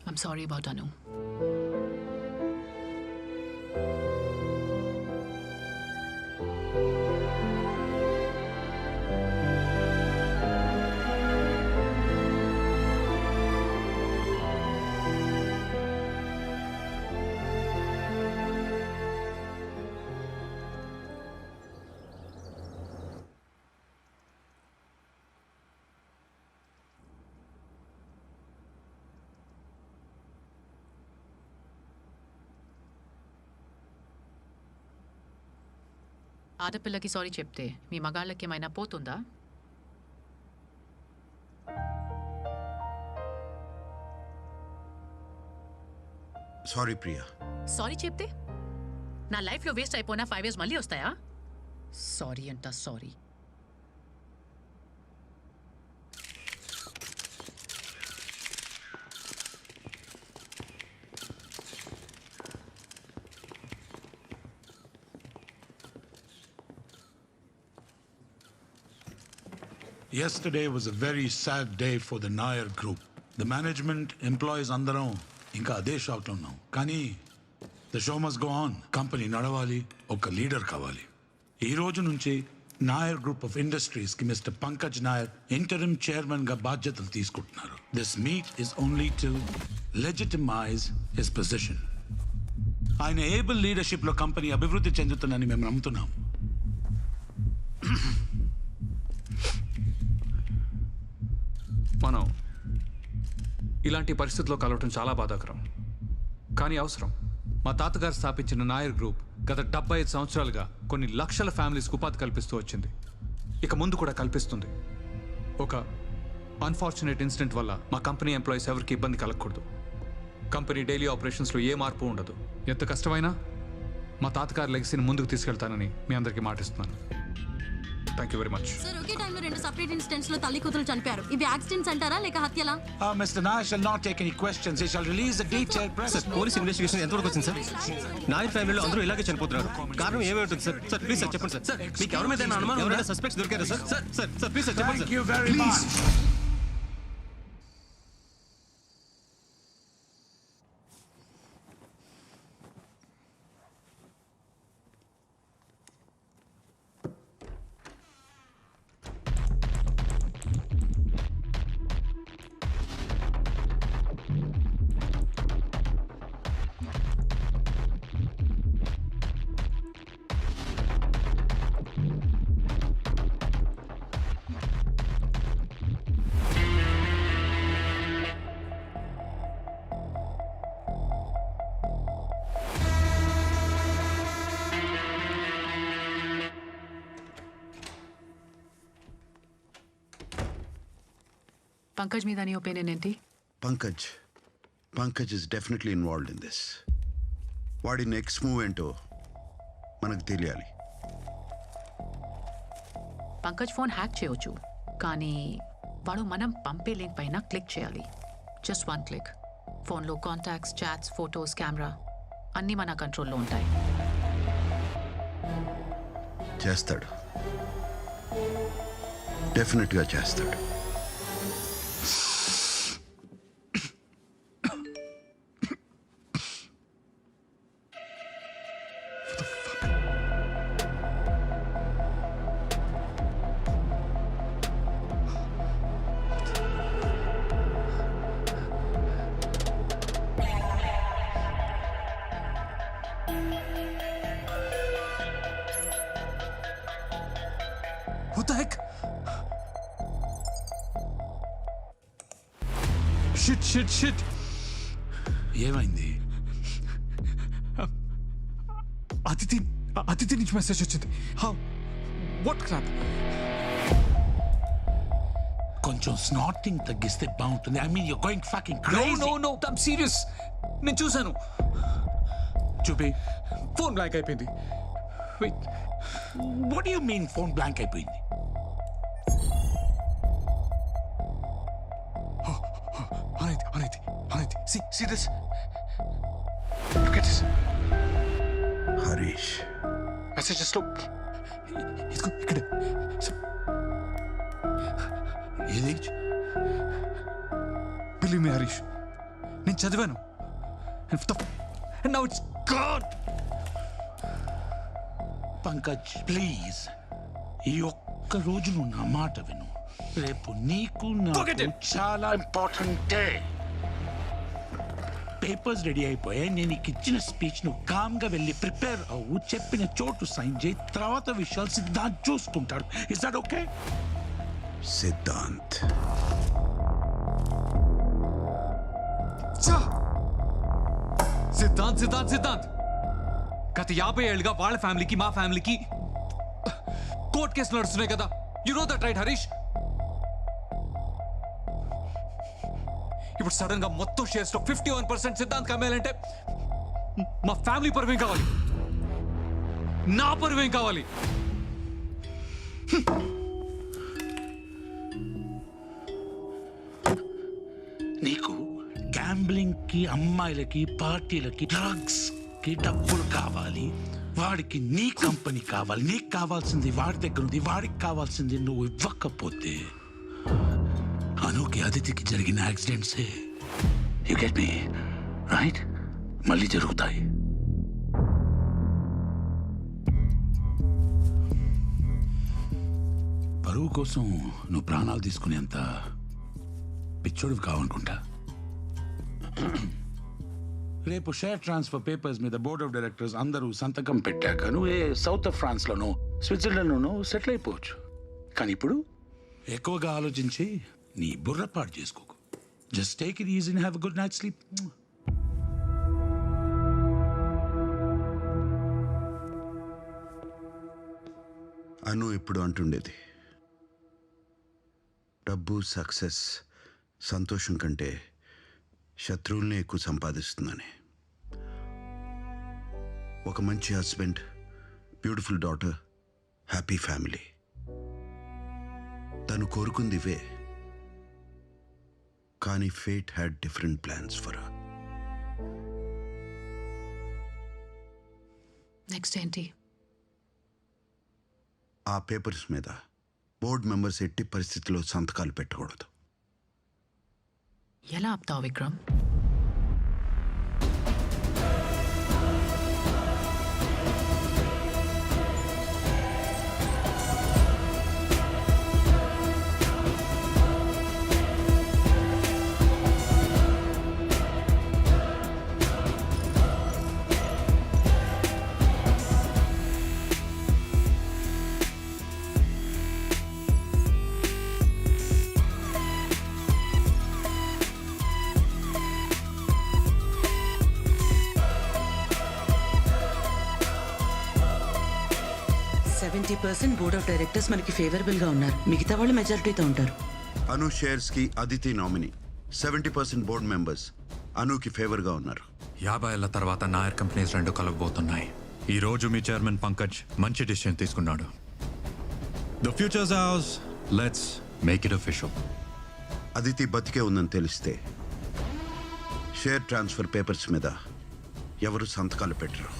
I'm sorry about Anu. ఆడపిల్లకి సారీ చెప్తే మీ మగాళ్ళకి ఏమైనా పోతుందా? సారీ ప్రియా. సారీ చెప్తే నా లైఫ్లో వేస్ట్ అయిపోయినా 5 years మళ్ళీ వస్తాయా? సారీ అంట sorry. Yesterday was a very sad day for the Nair group. The management, employees andaram inka ade shock lo unnam. Kani the show must go on. Company nadavali, oka leader kavali. Ee roju nunchi Nair group of industries ki Mr. Pankaj Nair interim chairman ga బాధ్యతలు తీసుకుంటున్నారు. This meet is only to legitimize his position. ఆయన able leadership లో company అభివృద్ధి చెందుతుందని మేము నమ్ముతున్నాం. మనం ఇలాంటి పరిస్థితుల్లో కలవటం చాలా బాధాకరం, కానీ అవసరం. మా తాతగారు స్థాపించిన నాయర్ గ్రూప్ గత 75 సంవత్సరాలుగా కొన్ని లక్షల ఫ్యామిలీస్కి ఉపాధి కల్పిస్తూ వచ్చింది. ఇక ముందు కూడా కల్పిస్తుంది. ఒక అన్ఫార్చునేట్ ఇన్సిడెంట్ వల్ల మా కంపెనీ ఎంప్లాయీస్ ఎవరికి ఇబ్బంది కలగకూడదు. కంపెనీ డైలీ ఆపరేషన్స్లో ఏ మార్పు ఉండదు. ఎంత కష్టమైనా మా తాతగారి లెగసీని ముందుకు తీసుకెళ్తానని మీ అందరికీ మాటిస్తున్నాను. Thank you very much. Sir, ఒకే టైంలో 2 సెపరేట్ ఇన్సిడెంట్స్ లో తల్లి కూతురు చనిపోయారు. ఇవి యాక్సిడెంట్స్ అంటారా లేక హత్యలా? Mr. Nair shall not take any questions. He shall release the detailed press. Police investigation ఎంతవరకు వచ్చింది సార్? నాయర్ ఫ్యామిలీలో అందరూ ఇలాగే చనిపోతున్నారు. కారణం ఏమై ఉంటుంది సార్? సార్ ప్లీజ్ సార్ చెప్పండి సార్. మీకు ఎవరి మీద అనుమానం, ఎవరైనా సస్పెక్ట్స్ దొరికారా sir? Sir sir sir please sir చెప్పండి sir. Thank you very much. Pankaj మీద నీ ఒపీనియన్ ఏంటి? Pankaj is definitely involved in this. వాడి నెక్స్ట్ మూవ్ ఏంటో మనకు తెలియాలి. పంకజ్ ఫోన్ హ్యాక్ చేయొచ్చు, కానీ వాడు మనం పంపే లింక్ పైన క్లిక్ చేయాలి. Just 1 click. ఫోన్లో కాంటాక్ట్స్, చాట్స్, ఫొటోస్, కెమెరా అన్నీ మన కంట్రోల్లో ఉంటాయి. చేస్తాడు, డెఫినెట్గా చేస్తాడు. What the heck? Shit. ఏమైంది? అదితి నుంచి మెసేజ్ వచ్చింది. How? What crap? కొంచెం స్నాటింగ్ తగ్గిస్తే బాగుంటుంది. I mean you're going fucking no crazy. No no I'm serious. నేను చూశాను. చూపి ఫోన్ బ్లాక్ అయిపోయింది. Wait, what do you mean phone blank అయిపోయింది? Aniti, see this? Look at this. Harish Messages లో ఇదిగో ఇక్కడ. ఏది? Believe me, హరీష్, నేను చదివాను. And now it's gone. Pankaj please, ఈ ఒక్క రోజు నువ్వు నా మాట విను. రేపు నీకు నాకు చాలా ఇంపార్టెంట్ డే. పేపర్స్ రెడీ అయిపోయాయి. నేను నీకు ఇచ్చిన స్పీచ్ నువ్వు కామ్గా వెళ్ళి ప్రిపేర్ అవ్వు, చెప్పిన చోటు సైన్ చేయి, తర్వాత విషయాలు సిద్ధాంత్ చూసుకుంటాడు. Is that okay? Siddhant Siddhant Siddhant Siddhant గత 50 ఏళ్ళుగా వాళ్ళ ఫ్యామిలీకి మా ఫ్యామిలీకి కోర్ట్ కేసులు నడుస్తున్నాయి కదా. You know that right Harish? ఇప్పుడు సడన్ గా మొత్తం షేర్స్ లో 51% సిద్ధాంత్ కమ్మేయాలంటే మా ఫ్యామిలీ పరువేం కావాలి, నా పరువేం కావాలి? నీకు గ్యాంబ్లింగ్ కి, అమ్మాయిలకి, పార్టీలకి, డ్రగ్స్ కి డబ్బులు కావాలి. వాడికి నీ కంపెనీ కావాలి. నీకు కావాల్సింది వాడి దగ్గర ఉంది. వాడికి కావాల్సింది నువ్వు ఇవ్వకపోతే అనుకి అదితికి జరిగిన యాక్సిడెంట్సే, యు గెట్ మీ రైట్, మళ్ళీ జరుగుతాయి. పరువు కోసం నువ్వు ప్రాణాలు తీసుకునేంత పిచ్చోడివి కావనుకుంటా. రేపు షేర్ ట్రాన్స్ఫర్ పేపర్స్ మీద బోర్డ్ ఆఫ్ డైరెక్టర్స్ అందరూ సంతకం పెట్టాక నువ్వు సౌత్ ఆఫ్ ఫ్రాన్స్లోనో స్విట్జర్లాండ్లోనో సెటిల్ అయిపోవచ్చు. కానీ ఇప్పుడు ఎక్కువగా ఆలోచించి నీ బుర్ర పాడు చేసుకోకు. Just take it easy and have a good night sleep. Anu ఎప్పుడు అంటుండేది, డబ్బు, సక్సెస్, సంతోషం కంటే శత్రువుల్ని ఎక్కువ సంపాదిస్తుందని. ఒక మంచి husband, beautiful daughter, happy family, తను కోరుకుంది ఇవే. కానీ fate had different plans for her. Next ఏంటి? ఆ పేపర్స్ మీద బోర్డ్ మెంబర్స్ ఎట్టి పరిస్థితుల్లో సంతకాలు పెట్టకూడదు. ఎలా ఆపుతావు విక్రమ్? బోర్డ్ ఆఫ్ డైరెక్టర్స్ మనకి ఫేవరబుల్ గా ఉన్నారు. మిగతా వాళ్ళు మెజారిటీతో ఉంటారు. అను షేర్స్ కి అదితి నామినీ. 70% బోర్డ్ మెంబర్స్ అనుకి ఫేవర్ గా ఉన్నారు. 50 ఏళ్ల తర్వాత నాయర్ కంపెనీస్ రెండు కలవబోతున్నాయి. ఈ రోజు మీ చైర్మన్ పంకజ్ మంచి డిసిషన్ తీసుకున్నాడు. The futures hours, let's make it official. Aditi బతికే ఉందని తెలిస్తే షేర్ ట్రాన్స్ఫర్ పేపర్స్ మీద ఎవరు సంతకాలు పెట్టరు.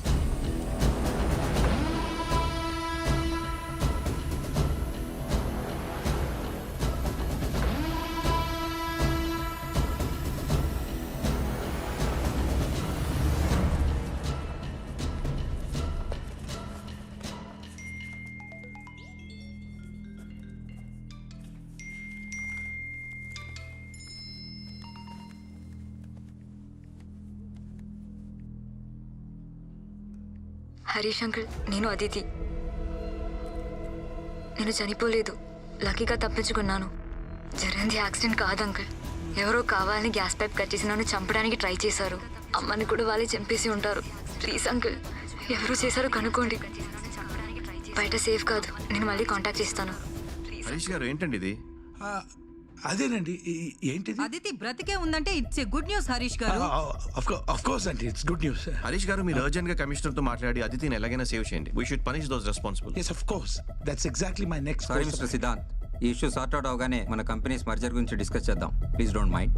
హరీష్ అంకుల్, నేను అదితి. నేను చనిపోలేదు, లక్కీగా తప్పించుకున్నాను. జరిగింది యాక్సిడెంట్ కాదు అంకుల్. ఎవరో కావాలని గ్యాస్ పైప్ కట్ చేసి నన్ను చంపడానికి ట్రై చేశారు. అమ్మని కూడా వాళ్ళే చంపేసి ఉంటారు. ప్లీజ్ అంకుల్, ఎవరు చేశారో కనుక్కోండి. బయట సేఫ్ కాదు. నేను మళ్ళీ కాంటాక్ట్ చేస్తాను. హరీష్ గారు ఏంటండి ఇది? అదేనండి ఏంటిది అదితి బ్రతికే ఉందంటే it's a good news Harish గారు. ఆఫ్ కోర్స్ అంటే ఇట్స్ గుడ్ న్యూస్. హరీష్ గారు మీరు అర్జెంట్ గా కమిషనర్ తో మాట్లాడి అదితిని ఎలాగైనా సేవ్ చేయండి. We should punish those responsible. yes of course that's exactly my next sorry mister Siddhant, ఈ ఇష్యూ సార్ట్ అవుట్ అవగానే మన కంపెనీస్ మర్జర్ గురించి డిస్కస్ చేద్దాం. Please don't mind.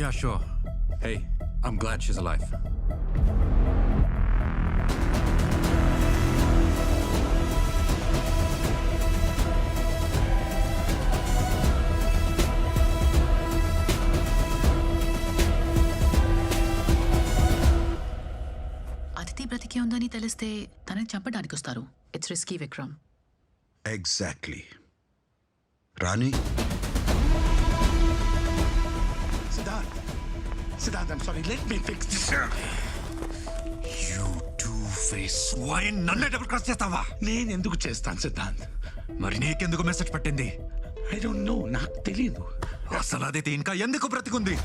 Yeah, sure. Hey, I'm glad she's alive. అతిథి బ్రతికే ఉందని తెలిస్తే తనని చంపడానికి వస్తారు. It's risky Vikram. Exactly. Rani, Siddharth, I'm sorry. Let me fix this. You two-face swine. నన్నే డబుల్ క్రాస్ చేస్తావా? నేను ఎందుకు చేస్తాను సిద్ధాంత్? మరి నీకెందుకు మెసేజ్ పట్టింది? ఐ డోంట్ నో, నాకు తెలియదు. అసలు అదితి ఇంకా ఎందుకు బ్రతికుంది?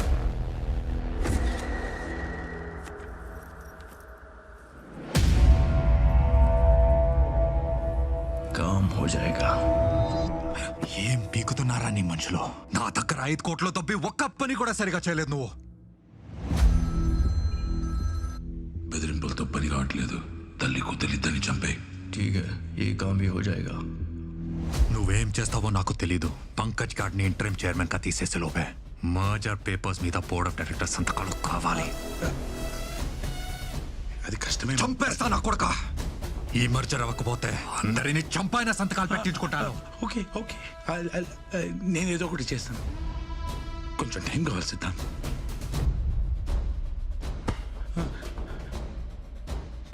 కామ్ హో జాయేగా. ఏం పీకుతున్నారా నీ మనుషులు? నా దగ్గర 5 కోట్లు తప్పి ఒక్క పని కూడా సరిగా చేయలేదు నువ్వు. బెదిరింపులతో పని కావట్లేదు. తల్లి కూతురిద్దరిని చంపే. ఠీక్ హై, ఈ కామ్ భీ హో జాయేగా. నువ్వేం చేస్తావో నాకు తెలీదు. పంకజ్ గారిని ఇంటరిమ్ చైర్మన్ గా తీసేసే లోపే మర్జర్ పేపర్స్ మీద బోర్డ్ ఆఫ్ డైరెక్టర్ సంతకాలు కావాలి. అది కష్టమే. చంపేస్తా నా కొడుక. ఈ మర్జర్ అవ్వకపోతే అందరినీ చంపైన సంతకాలు పెట్టించుకుంటాను. ఓకే ఓకే, నేను ఏదో ఒకటి చేస్తాను. కొంచెం టైం కావాలి సిద్ధాంత్.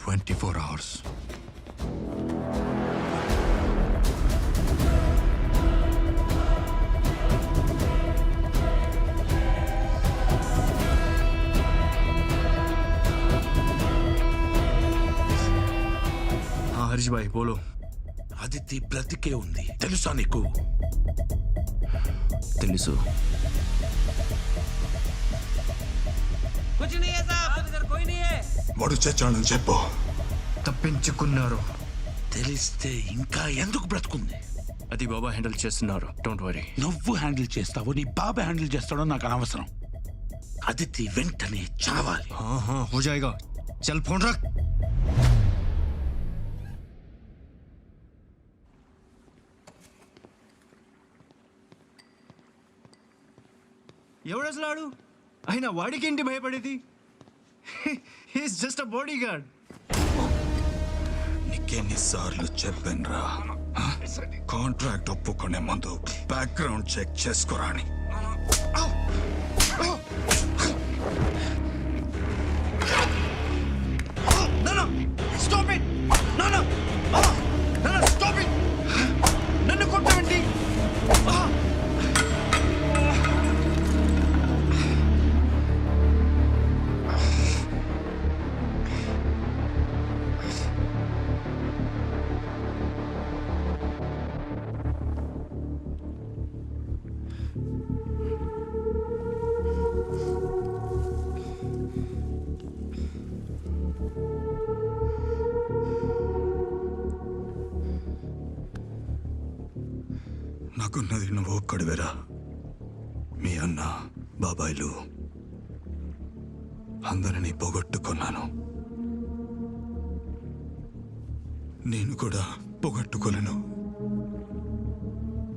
24 hours. हाँ हरीश भाई बोलो. అదితి బ్రతికే ఉంది తెలుసా నీకు? తెలుసు. వాడు చచ్చాడని చెప్పు. తప్పించుకున్నారు. తెలిస్తే ఇంకా ఎందుకు బ్రతుకుంది? అది బాబా హ్యాండిల్ చేస్తున్నారు. Don't worry. నువ్వు హ్యాండిల్ చేస్తావో నీ బాబా హ్యాండిల్ చేస్తాడో నాకు అనవసరం. అదితి వెంటనే చావాలి. हाँ हाँ हो जाएगा. चल फोन रख. ఎవడసలు ఆడు? అయినా వాడికేంటి భయపడేది? He's just a bodyguard. నీకెన్నిసార్లు చెప్పానురా, కాంట్రాక్ట్ ఒప్పుకునే ముందు బ్యాక్గ్రౌండ్ చెక్ చేసుకోరా అని. నన్ను కొట్టండి. నాకున్నది నువ్వు ఒక్కడివేరా. మీ అన్న, బాబాయిలు అందరినీ పోగొట్టుకున్నాను. నేను కూడా పోగొట్టుకోలేను.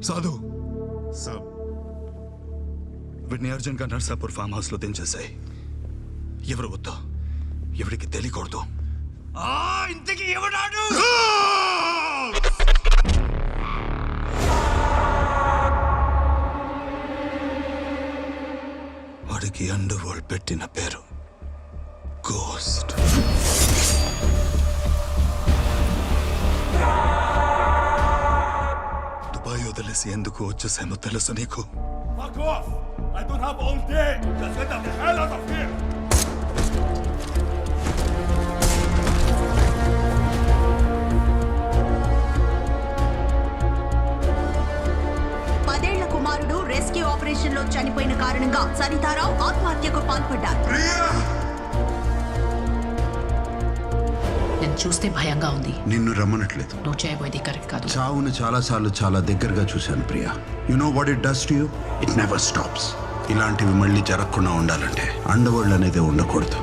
సాధు సార్, వీటిని అర్జున్గా నర్సాపూర్ ఫామ్ హౌస్లో దించేశాయి. ఎవరు వద్దు, ఎవరికి తెలియకూడదు. ఇంతకీ ఎవడాడు? వాడికి అండర్ వరల్డ్ పెట్టిన పేరు గోస్ట్. దుబాయ్ వదిలేసి ఎందుకు వచ్చేసామో తెలుసు నీకు? రెస్క్యూ ఆపరేషన్ లో చనిపోయిన కారణంగా సరితారావు ఆత్మహత్యకు పాల్పడ్డారు. నేను చూస్తే భయంగా ఉంది. నిన్ను రమ్మనట్లేదు. నువ్వు చేయబోయేది కరెక్ట్ కాదు. చావును చాలాసార్లు చాలా దగ్గరగా చూశాను Priya. You know what it does to you? It never stops. ఇలాంటివి మళ్ళీ జరగకుండా ఉండాలంటే అండర్వరల్డ్ అనేది ఉండకూడదు.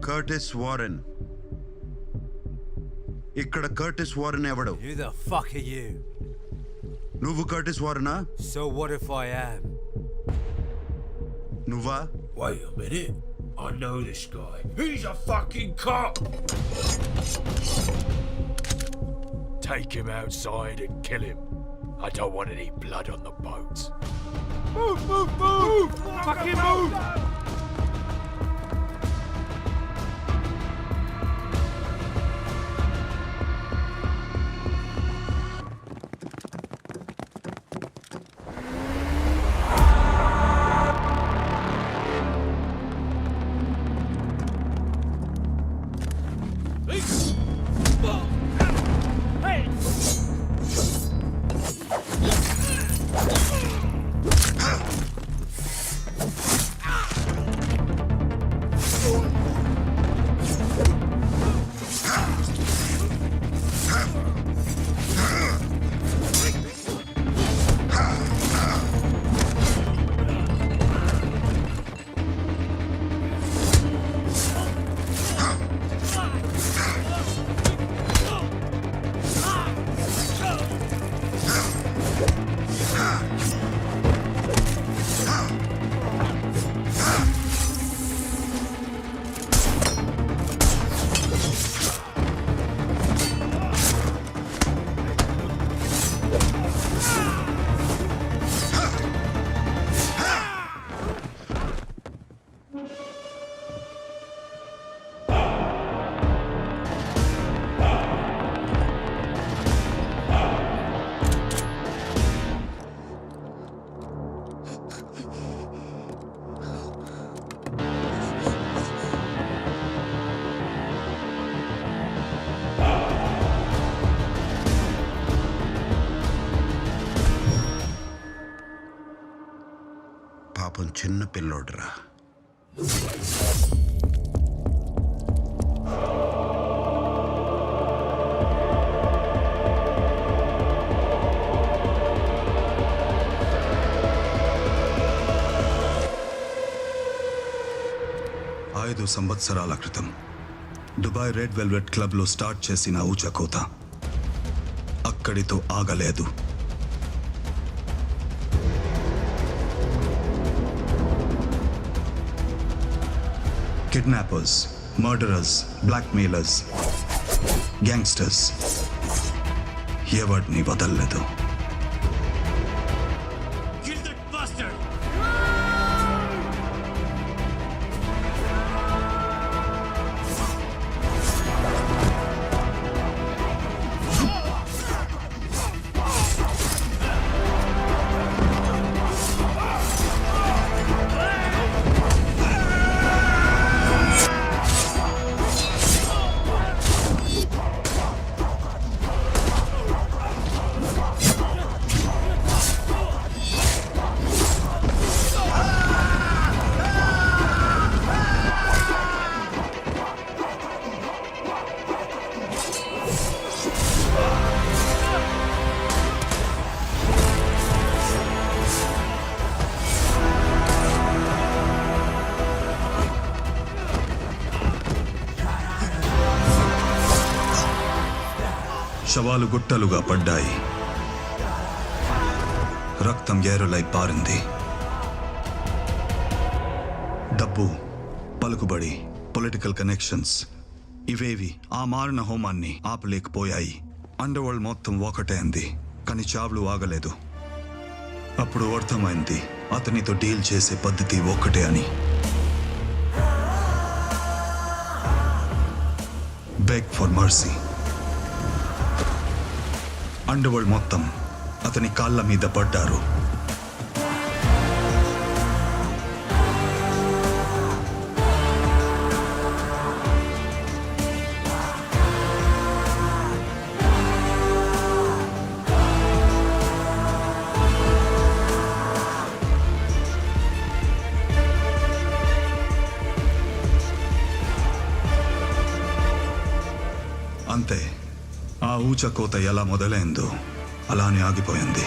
Curtis Warren. ఇక్కడ కర్టిస్ వారెన్ ఎవడు? Who the fuck are you? నువ్వు Curtis వారెనా? So what if I am? నువ్వా? Wait a minute. I know this guy. He's a fucking cop! Take him outside and kill him. I don't want any blood on the boat. Move, move, move! Fucking move! పాపం చిన్న పిల్లోడురా. ఐదు సంవత్సరాల క్రితం Dubai red velvet క్లబ్లో start చేసిన ఊచకోత అక్కడితో ఆగలేదు. కిడ్నాపర్స్, మర్డరర్స్, బ్లాక్మెయిలర్స్, గ్యాంగ్స్టర్స్ ఎవరిని వదలలేదు. శవాలు గుట్టలుగా పడ్డాయి. రక్తం ఏరులై పారింది. డబ్బు, పలుకుబడి, పొలిటికల్ కనెక్షన్స్ ఇవేవి ఆ మారిన హోమాన్ని ఆపలేకపోయాయి. అండర్వరల్డ్ మొత్తం ఒకటే అంది, కానీ చావులు ఆగలేదు. అప్పుడు అర్థమైంది అతనితో డీల్ చేసే పద్ధతి ఒక్కటే అని. Beg for mercy. అండర్వరల్డ్ మొత్తం అతని కాళ్ళ మీద పడ్డారు. అంతే, ఆ ఊచకోత ఎలా మొదలైందో అలానే ఆగిపోయింది.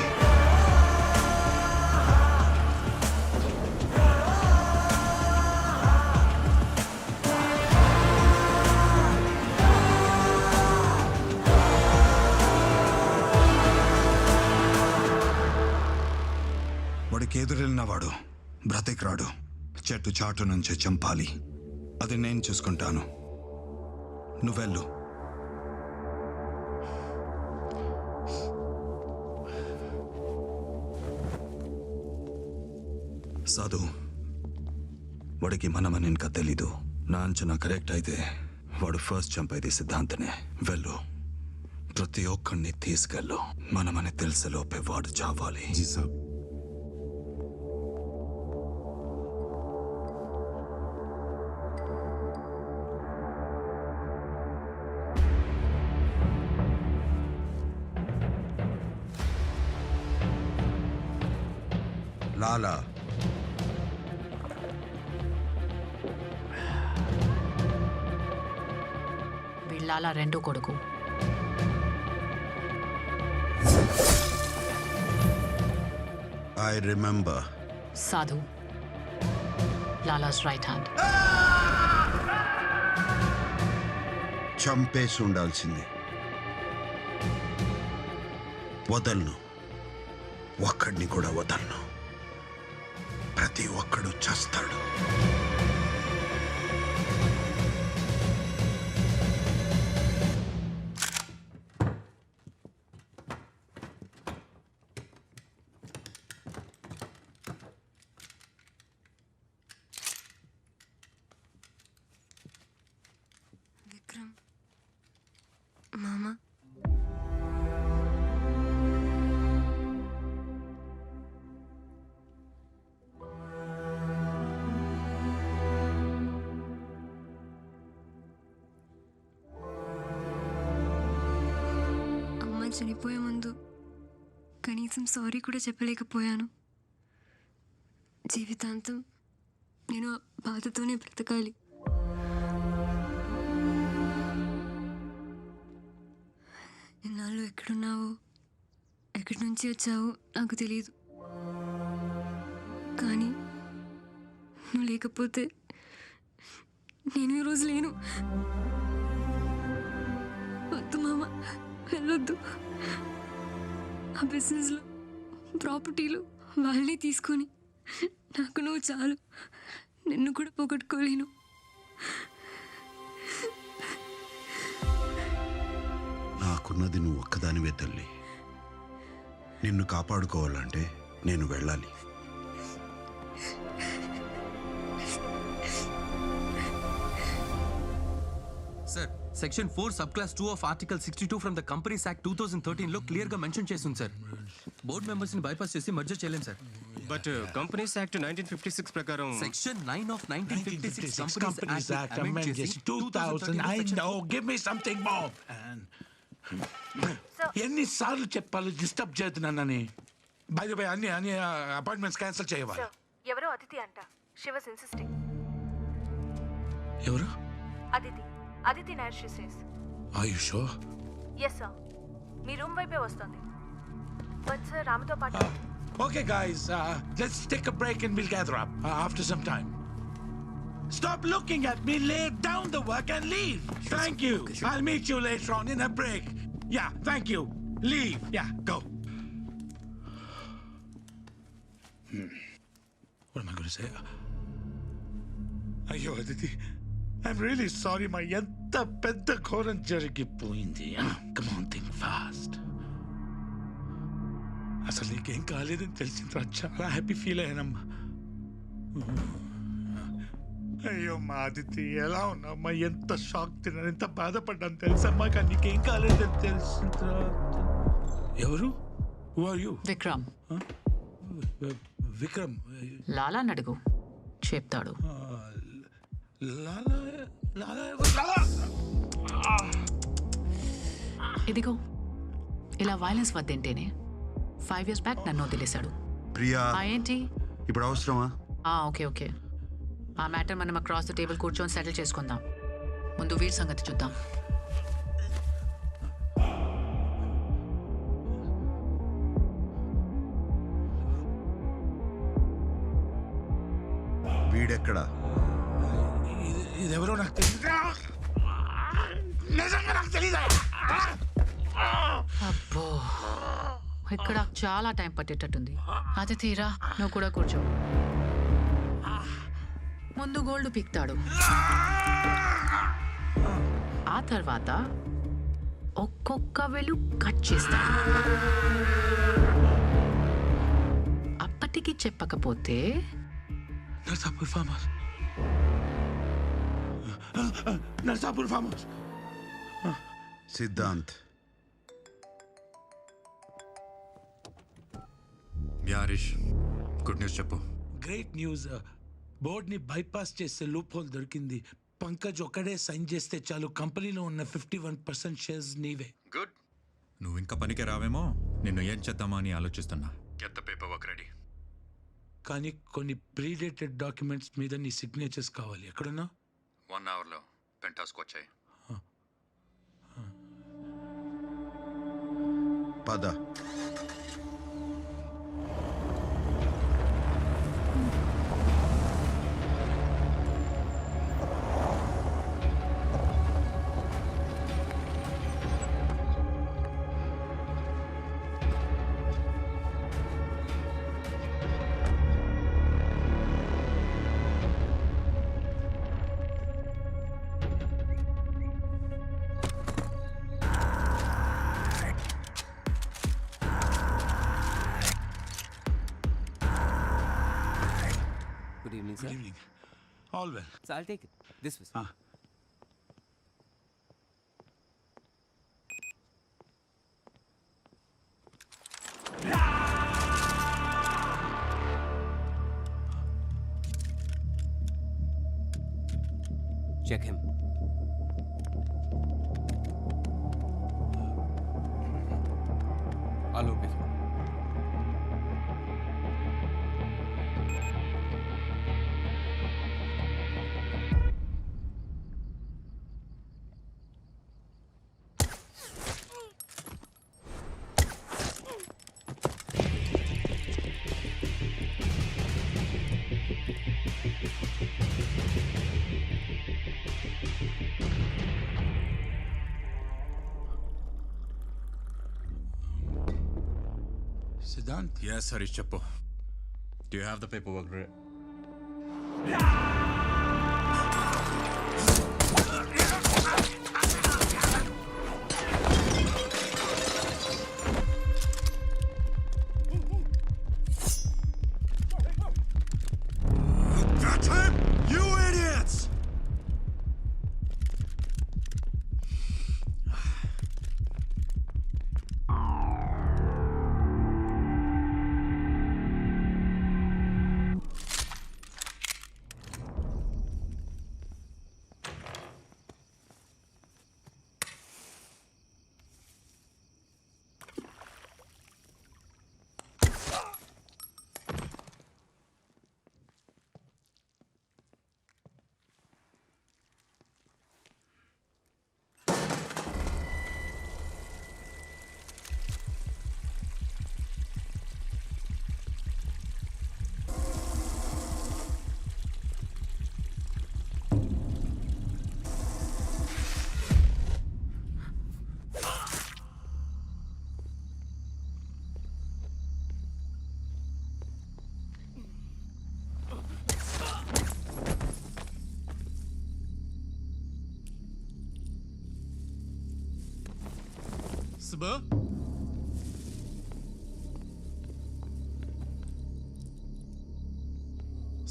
వాడికి ఎదురెళ్ళినవాడు బ్రతికిరాడు. చెట్టు చాటు నుంచే చంపాలి. అది నేను చూసుకుంటాను. నువ్వెళ్ళు. సాధు, వాడికి మనమని ఇంకా తెలీదు. నా అంచనా కరెక్ట్ అయితే వాడు ఫస్ట్ చంపేది సిద్ధాంతనే. వెళ్ళు, ప్రతి ఒక్కడిని తీసుకెళ్ళు. మనమని తెలిసేలోపే వాడు చావాలి. లాలా, వీళ్ళాల రెండో కొడుకు. I remember. సాధు, లాలాస్ రైట్ హ్యాండ్. చంపేసి ఉండాల్సింది. వదలను, ఒక్కడిని కూడా వదలను. ప్రతి ఒక్కడు చస్తాడు. విక్రమ్, మామ, అమ్మ చనిపోయే ముందు కనీసం సారీ కూడా చెప్పలేకపోయాను. జీవితాంతం నేను ఆ బాధతోనే బ్రతకాలి. ఇన్నాళ్ళు ఎక్కడున్నావో, ఎక్కడి నుంచి వచ్చావో నాకు తెలియదు. కానీ నువ్వు లేకపోతే నేను ఈరోజు లేను. వద్దు మామ, వెళ్ళొద్దు. ఆ బిజినెస్లో ప్రాపర్టీలు వాళ్ళే తీసుకొని నాకు నువ్వు చాలు. నిన్ను కూడా పోగొట్టుకోలేను. నాకున్నది నువ్వు ఒక్కదానివే తల్లి. నిన్ను కాపాడుకోవాలంటే నేను వెళ్ళాలి. Sir, section 4 sub class 2 of article 62 from the companies act 2013 లో క్లియర్ గా మెన్షన్ చేస్తుంది సార్. బోర్డ్ మెంబర్స్ ని బైపాస్ చేసి మర్జర్ చేయలేం సార్. బట్ కంపెనీస్ యాక్ట్ 1956 ప్రకారం section 9 of 1956 Companies Act amended 2000. I know. Give me something more. ఎన్నిసార్లు చెప్పాలి disturb చేస్తున్నానని. బై ది వే, అన్ని అపాయింట్మెంట్స్ క్యాన్సిల్ చేయవాలి. ఎవరో అదితి అంట. She was insisting. ఎవరు? Aditi night she says. Are you sure? yes sir. మీ రూమ్ వైపే వస్తుంది. బట్ సార్ రాముతో పాటు. Okay guys, let's take a break and we'll gather up after some time. Stop looking at me, lay down the work and leave. Thank you. I'll meet you later on in a break. Yeah, thank you. Leave. Yeah, go. What am I going to say? అయ్యో Aditi I'm really sorry మా ఎంత పెద్ద ఘోరం జరిగిపోయింది. Come on think fast. అసలు నీకేం కాలేదని తెలిసిన తర్వాత చాలా హ్యాపీ ఫీల్ అయ్యానమ్మా. అయ్యో మా అదితి ఎలా ఉన్నామ్మా? ఎంత షాక్ తిన్నాను, ఎంత బాధపడ్డాను తెలుసమ్మా. కానీ నీకేం కాలేదని తెలిసిన తర్వాత. ఎవరు? Who are you? Vikram. Vikram. Lala అడుగు, చెప్తాడు. ఇదిగో ఇలా వైలెన్స్ వద్దంటేనే 5 years బ్యాక్ నన్ను వదిలేశాడు. ప్రియా, ఏంటి ఇప్పుడు అవసరమా? ఓకే ఓకే, ఆ మ్యాటర్ మనం అక్రాస్ ద టేబుల్ కూర్చొని సెటిల్ చేసుకుందాం. ముందు వీర్ సంగతి చూద్దాం. వీడెక్కడా? ఇదెవరో నాకు తెలియదు. నిజంగా నాకు తెలీదా? అబ్బో, ఇక్కడ చాలా టైం పట్టేటట్టుంది. అది తీరా, నువ్వు కూడా కూర్చో. ముందు గోల్డ్ పీక్తాడు, ఆ తర్వాత ఒక్కొక్క వెలు కట్ చేస్తాడు. అప్పటికి చెప్పకపోతే Narsapur farm house. Narsapur farm house. Siddhant, Yarish, good news చెప్పు. Great news. బోర్డ్ని బైపాస్ చేసే లూప్ హోల్ దొరికింది. పంకజ్ ఒకడే సైన్ చేస్తే చాలు, కంపెనీలో ఉన్న 51% షేర్స్ నీవే. గుడ్. నువ్వు ఇంకా పనికి రావేమో, నిన్ను ఏం చేద్దామా అని ఆలోచిస్తున్నా. Get the paper work ready. కానీ కొన్ని ప్రీడేటెడ్ డాక్యుమెంట్స్ మీద నీ సిగ్నేచర్స్ కావాలి. ఎక్కడున్నా? 1 hourలో పెంటాస్కి వచ్చాయి. పద. Good evening, sir. Good evening. All well. So I'll take it. This way. Check him. All okay, sir. Siddhant? Yes, Harish, చెప్పు. Do you have the paperwork ready? That's him! You idiots! Subbu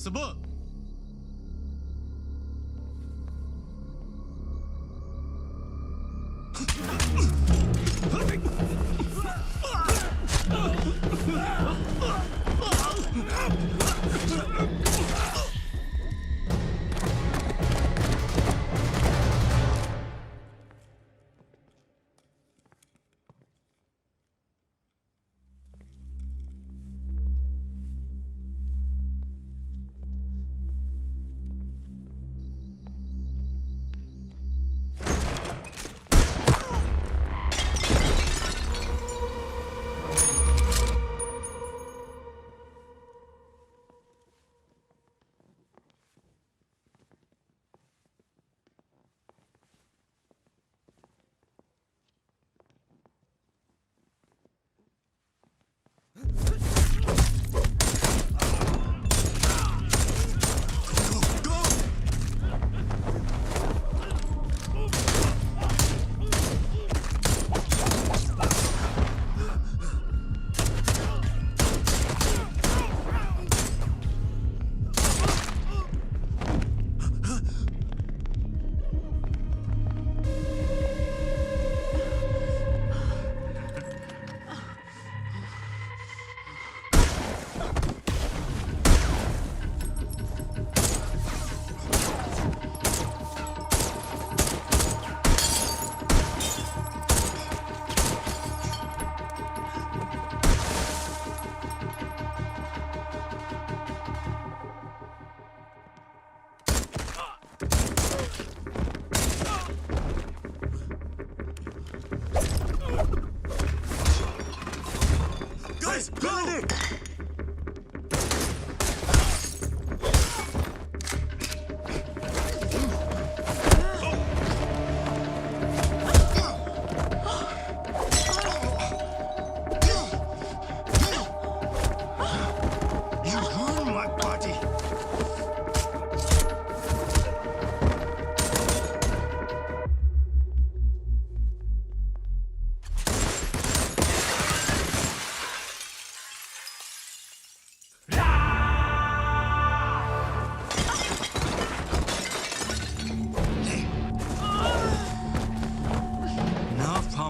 Subbu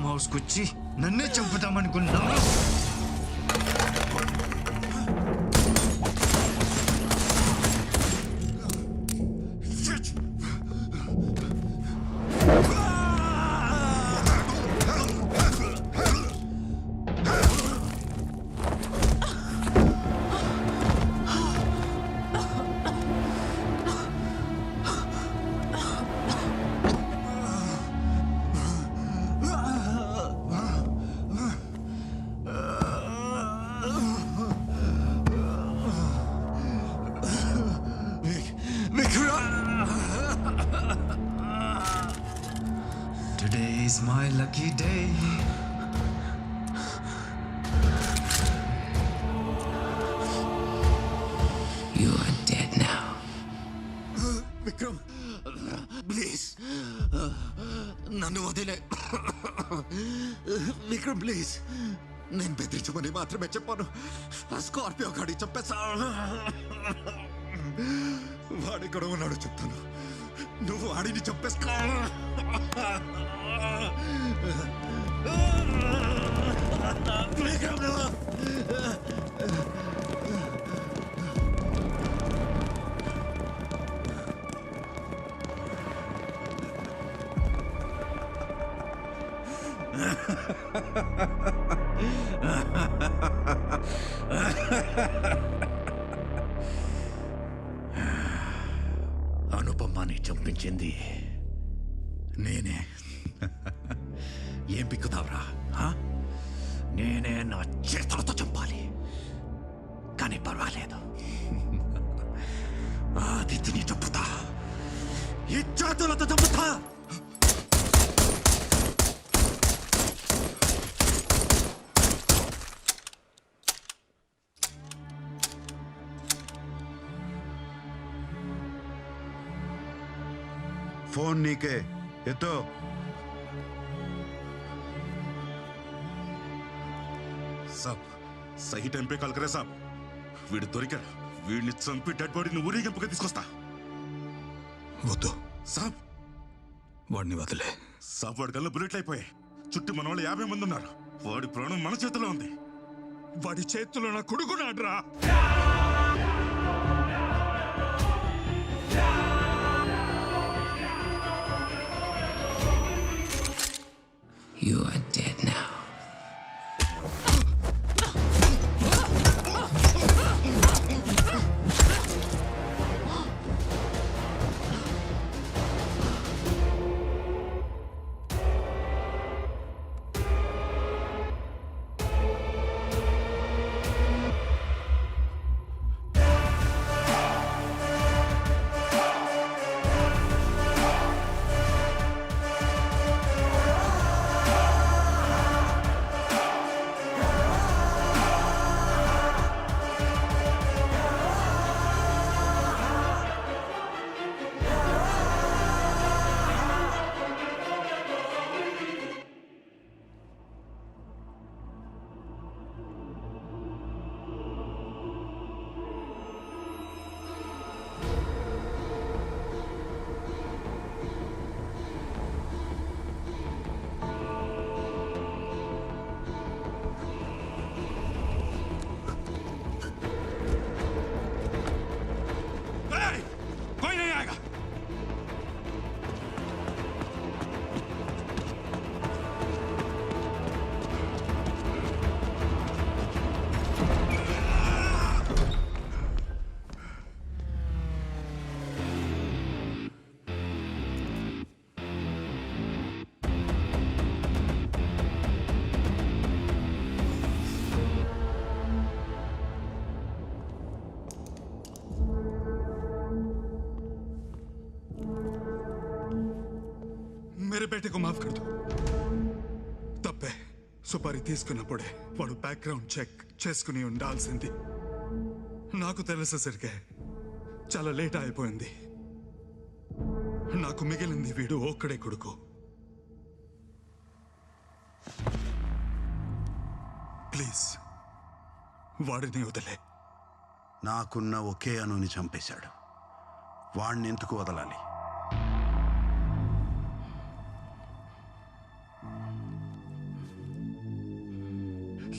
హౌస్కొచ్చి నన్నే చంపుతామనుకున్నా Today is my lucky day. You are dead now. Vikram please నన్ను వదిలే Vikram please నేను బెదిరించమని మాత్రమే చెప్పాను Scorpio గాడి చెప్పేసా వాడెక్కడ ఉన్నాడో చెప్తాను నువ్వు వాడిని చెప్పేసుకో అనుపమాని చంపించింది నేనే ఏం పిక్కుతావురా నేనే నా చేతులతో చంపాలి కానీ పర్వాలేదు ఆదిత్యని చంపుతా ఈ చేతులతో చంపుతా ఫోన్ నీకే ఎత్తో సాబ్ సహీ టైం పే కాల్ కరే సాబ్. వీడు దొరికాడు. వీడిని చంపి డెడ్ బాడీని ఊరేగింపుగా తీసుకొస్తా. వద్దు సాబ్ వాడిని వదిలే. సాబ్ వాడి గల్ల బుల్లెట్లు అయిపోయాయి. చుట్టూ మన వాళ్ళు 50 మంది ఉన్నారు. వాడి ప్రాణం మన చేతిలో ఉంది. వాడి చేతిలో నా కొడుకున్నాడ్రా. You are dead now. मेरे बेटे को माफ कर दो. తప్పే. సుపారీ తీసుకున్నప్పుడే వాడు బ్యాక్గ్రౌండ్ చెక్ చేసుకుని ఉండాల్సింది. నాకు తెలిసేసరికి చాలా లేట్ అయిపోయింది. నాకు మిగిలింది వీడు ఒక్కడే కొడుకు. ప్లీజ్ వాడిని వదిలే. నాకున్న ఒకే అనుని చంపేశాడు. వాడిని ఎందుకు వదలాలి?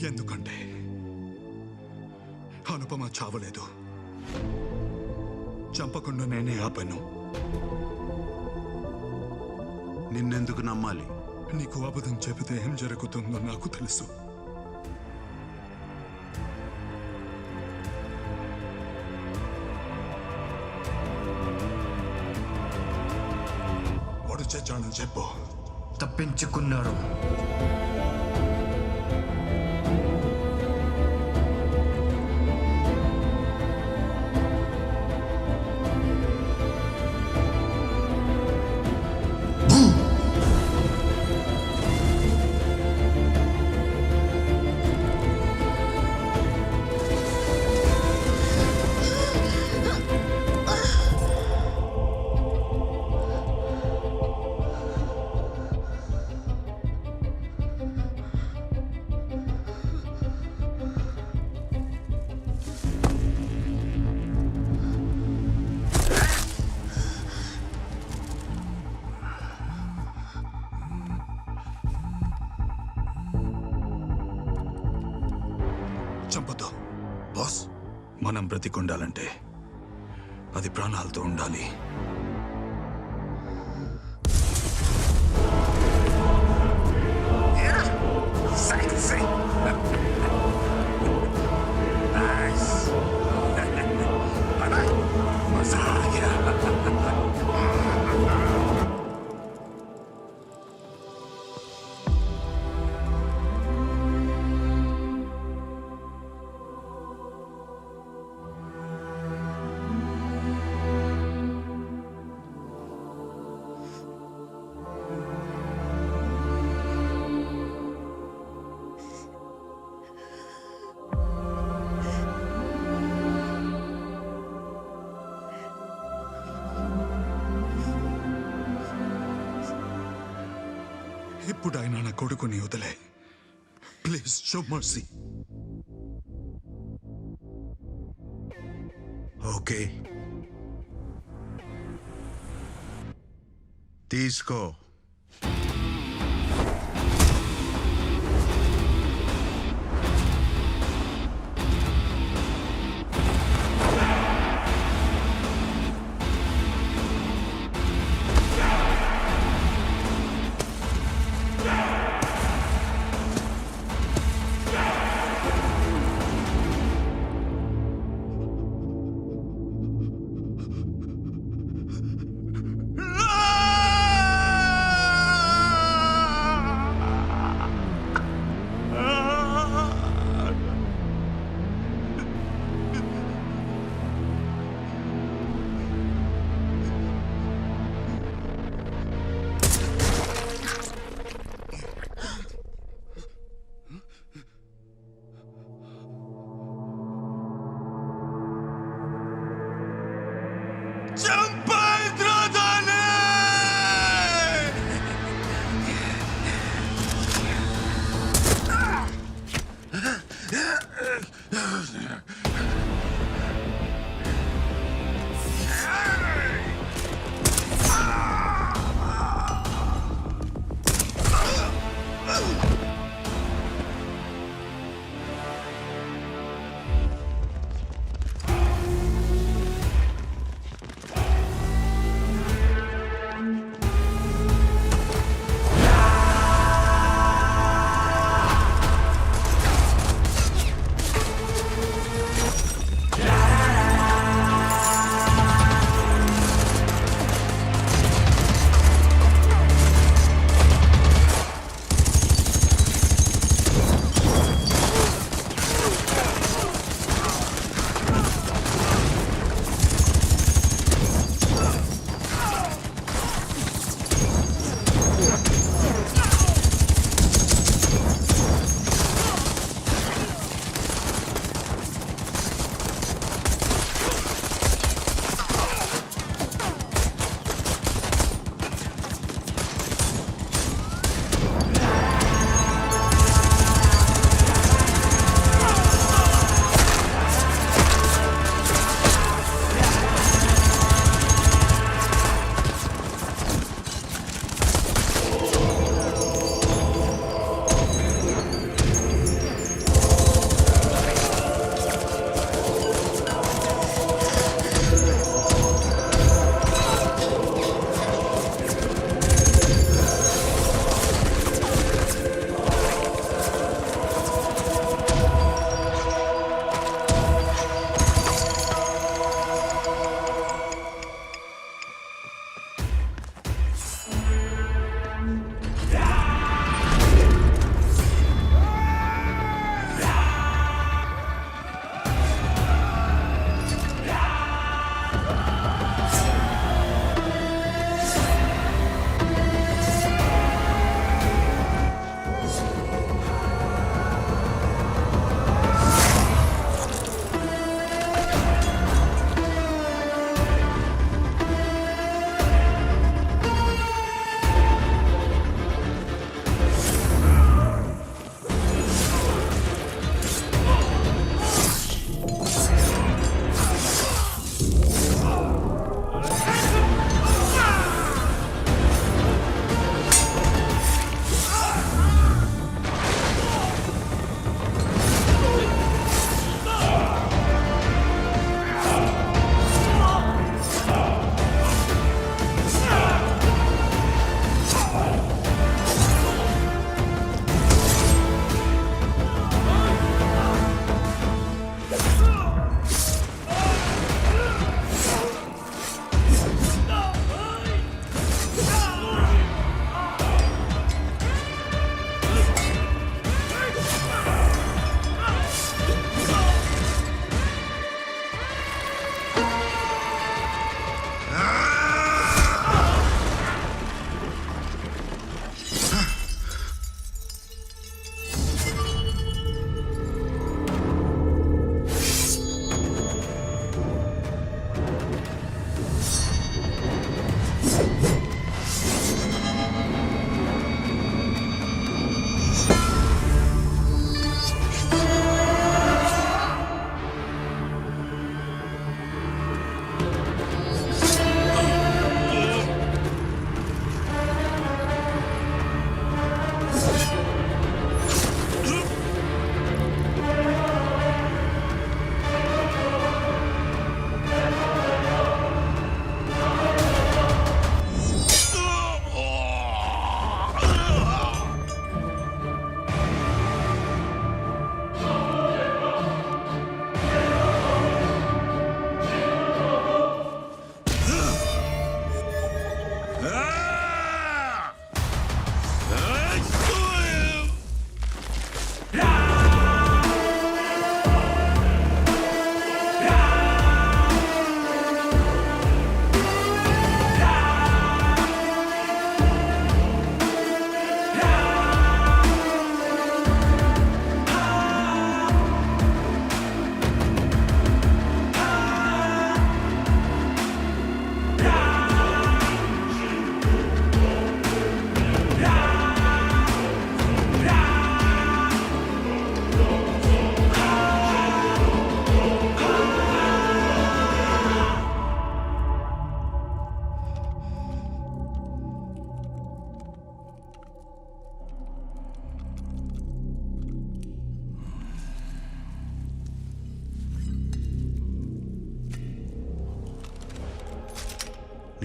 ఎందుకంటే అనుపమ చావలేదు. చంపకుండా నేనే ఆపాను. నిన్నెందుకు నమ్మాలి? నీకు అబద్ధం చెబితే ఏం జరుగుతుందో నాకు తెలుసు. వాడు చచ్చాడని చెప్పు. తప్పించుకున్నారు. చంపొద్దు బాస్. మనం బ్రతికుండాలంటే అది ప్రాణాలతో ఉండాలి. ఇప్పుడైనా నా కొడుకుని వదిలే. Please show mercy. ఓకే తీసుకో.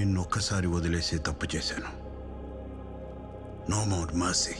నిన్నొక్కసారి వదిలేసి తప్పు చేశాను. No more mercy.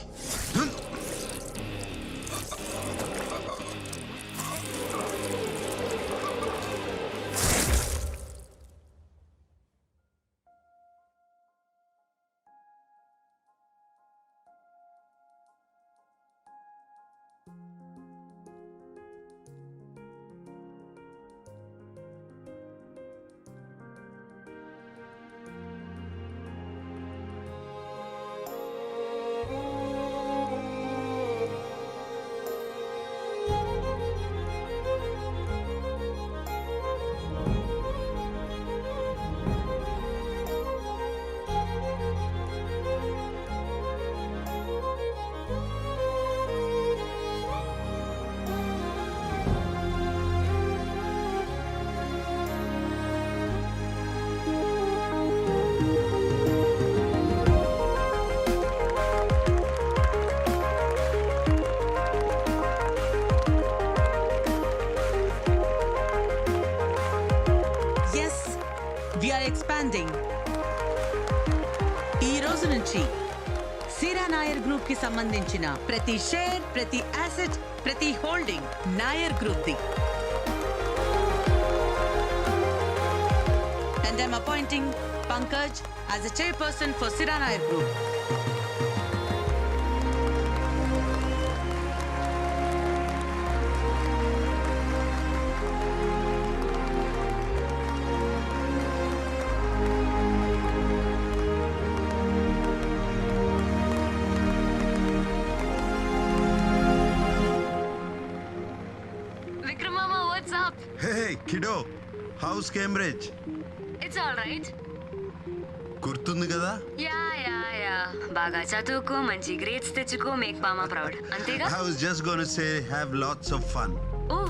ఎక్స్పాండింగ్. ఈ రోజు నుంచి సిరా నాయర్ గ్రూప్ కి సంబంధించిన ప్రతి షేర్, ప్రతి అసెట్, ప్రతి holding Nair group the. And I'm appointing Pankaj as a chairperson for Sira Nair Group. Vikram Mama, what's up? Hey, kiddo. How's Cambridge? It's all right. గుర్తుంది కదా? యా బాగా చదువుకో, మంచి గ్రేడ్స్ తెచ్చుకో, మేక్ మామా ప్రౌడ్. అంతేగా? I was just going to say have lots of fun. Oh,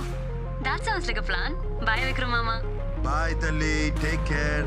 that sounds like a plan. Bye Vikram Mama. Bye Talli, take care.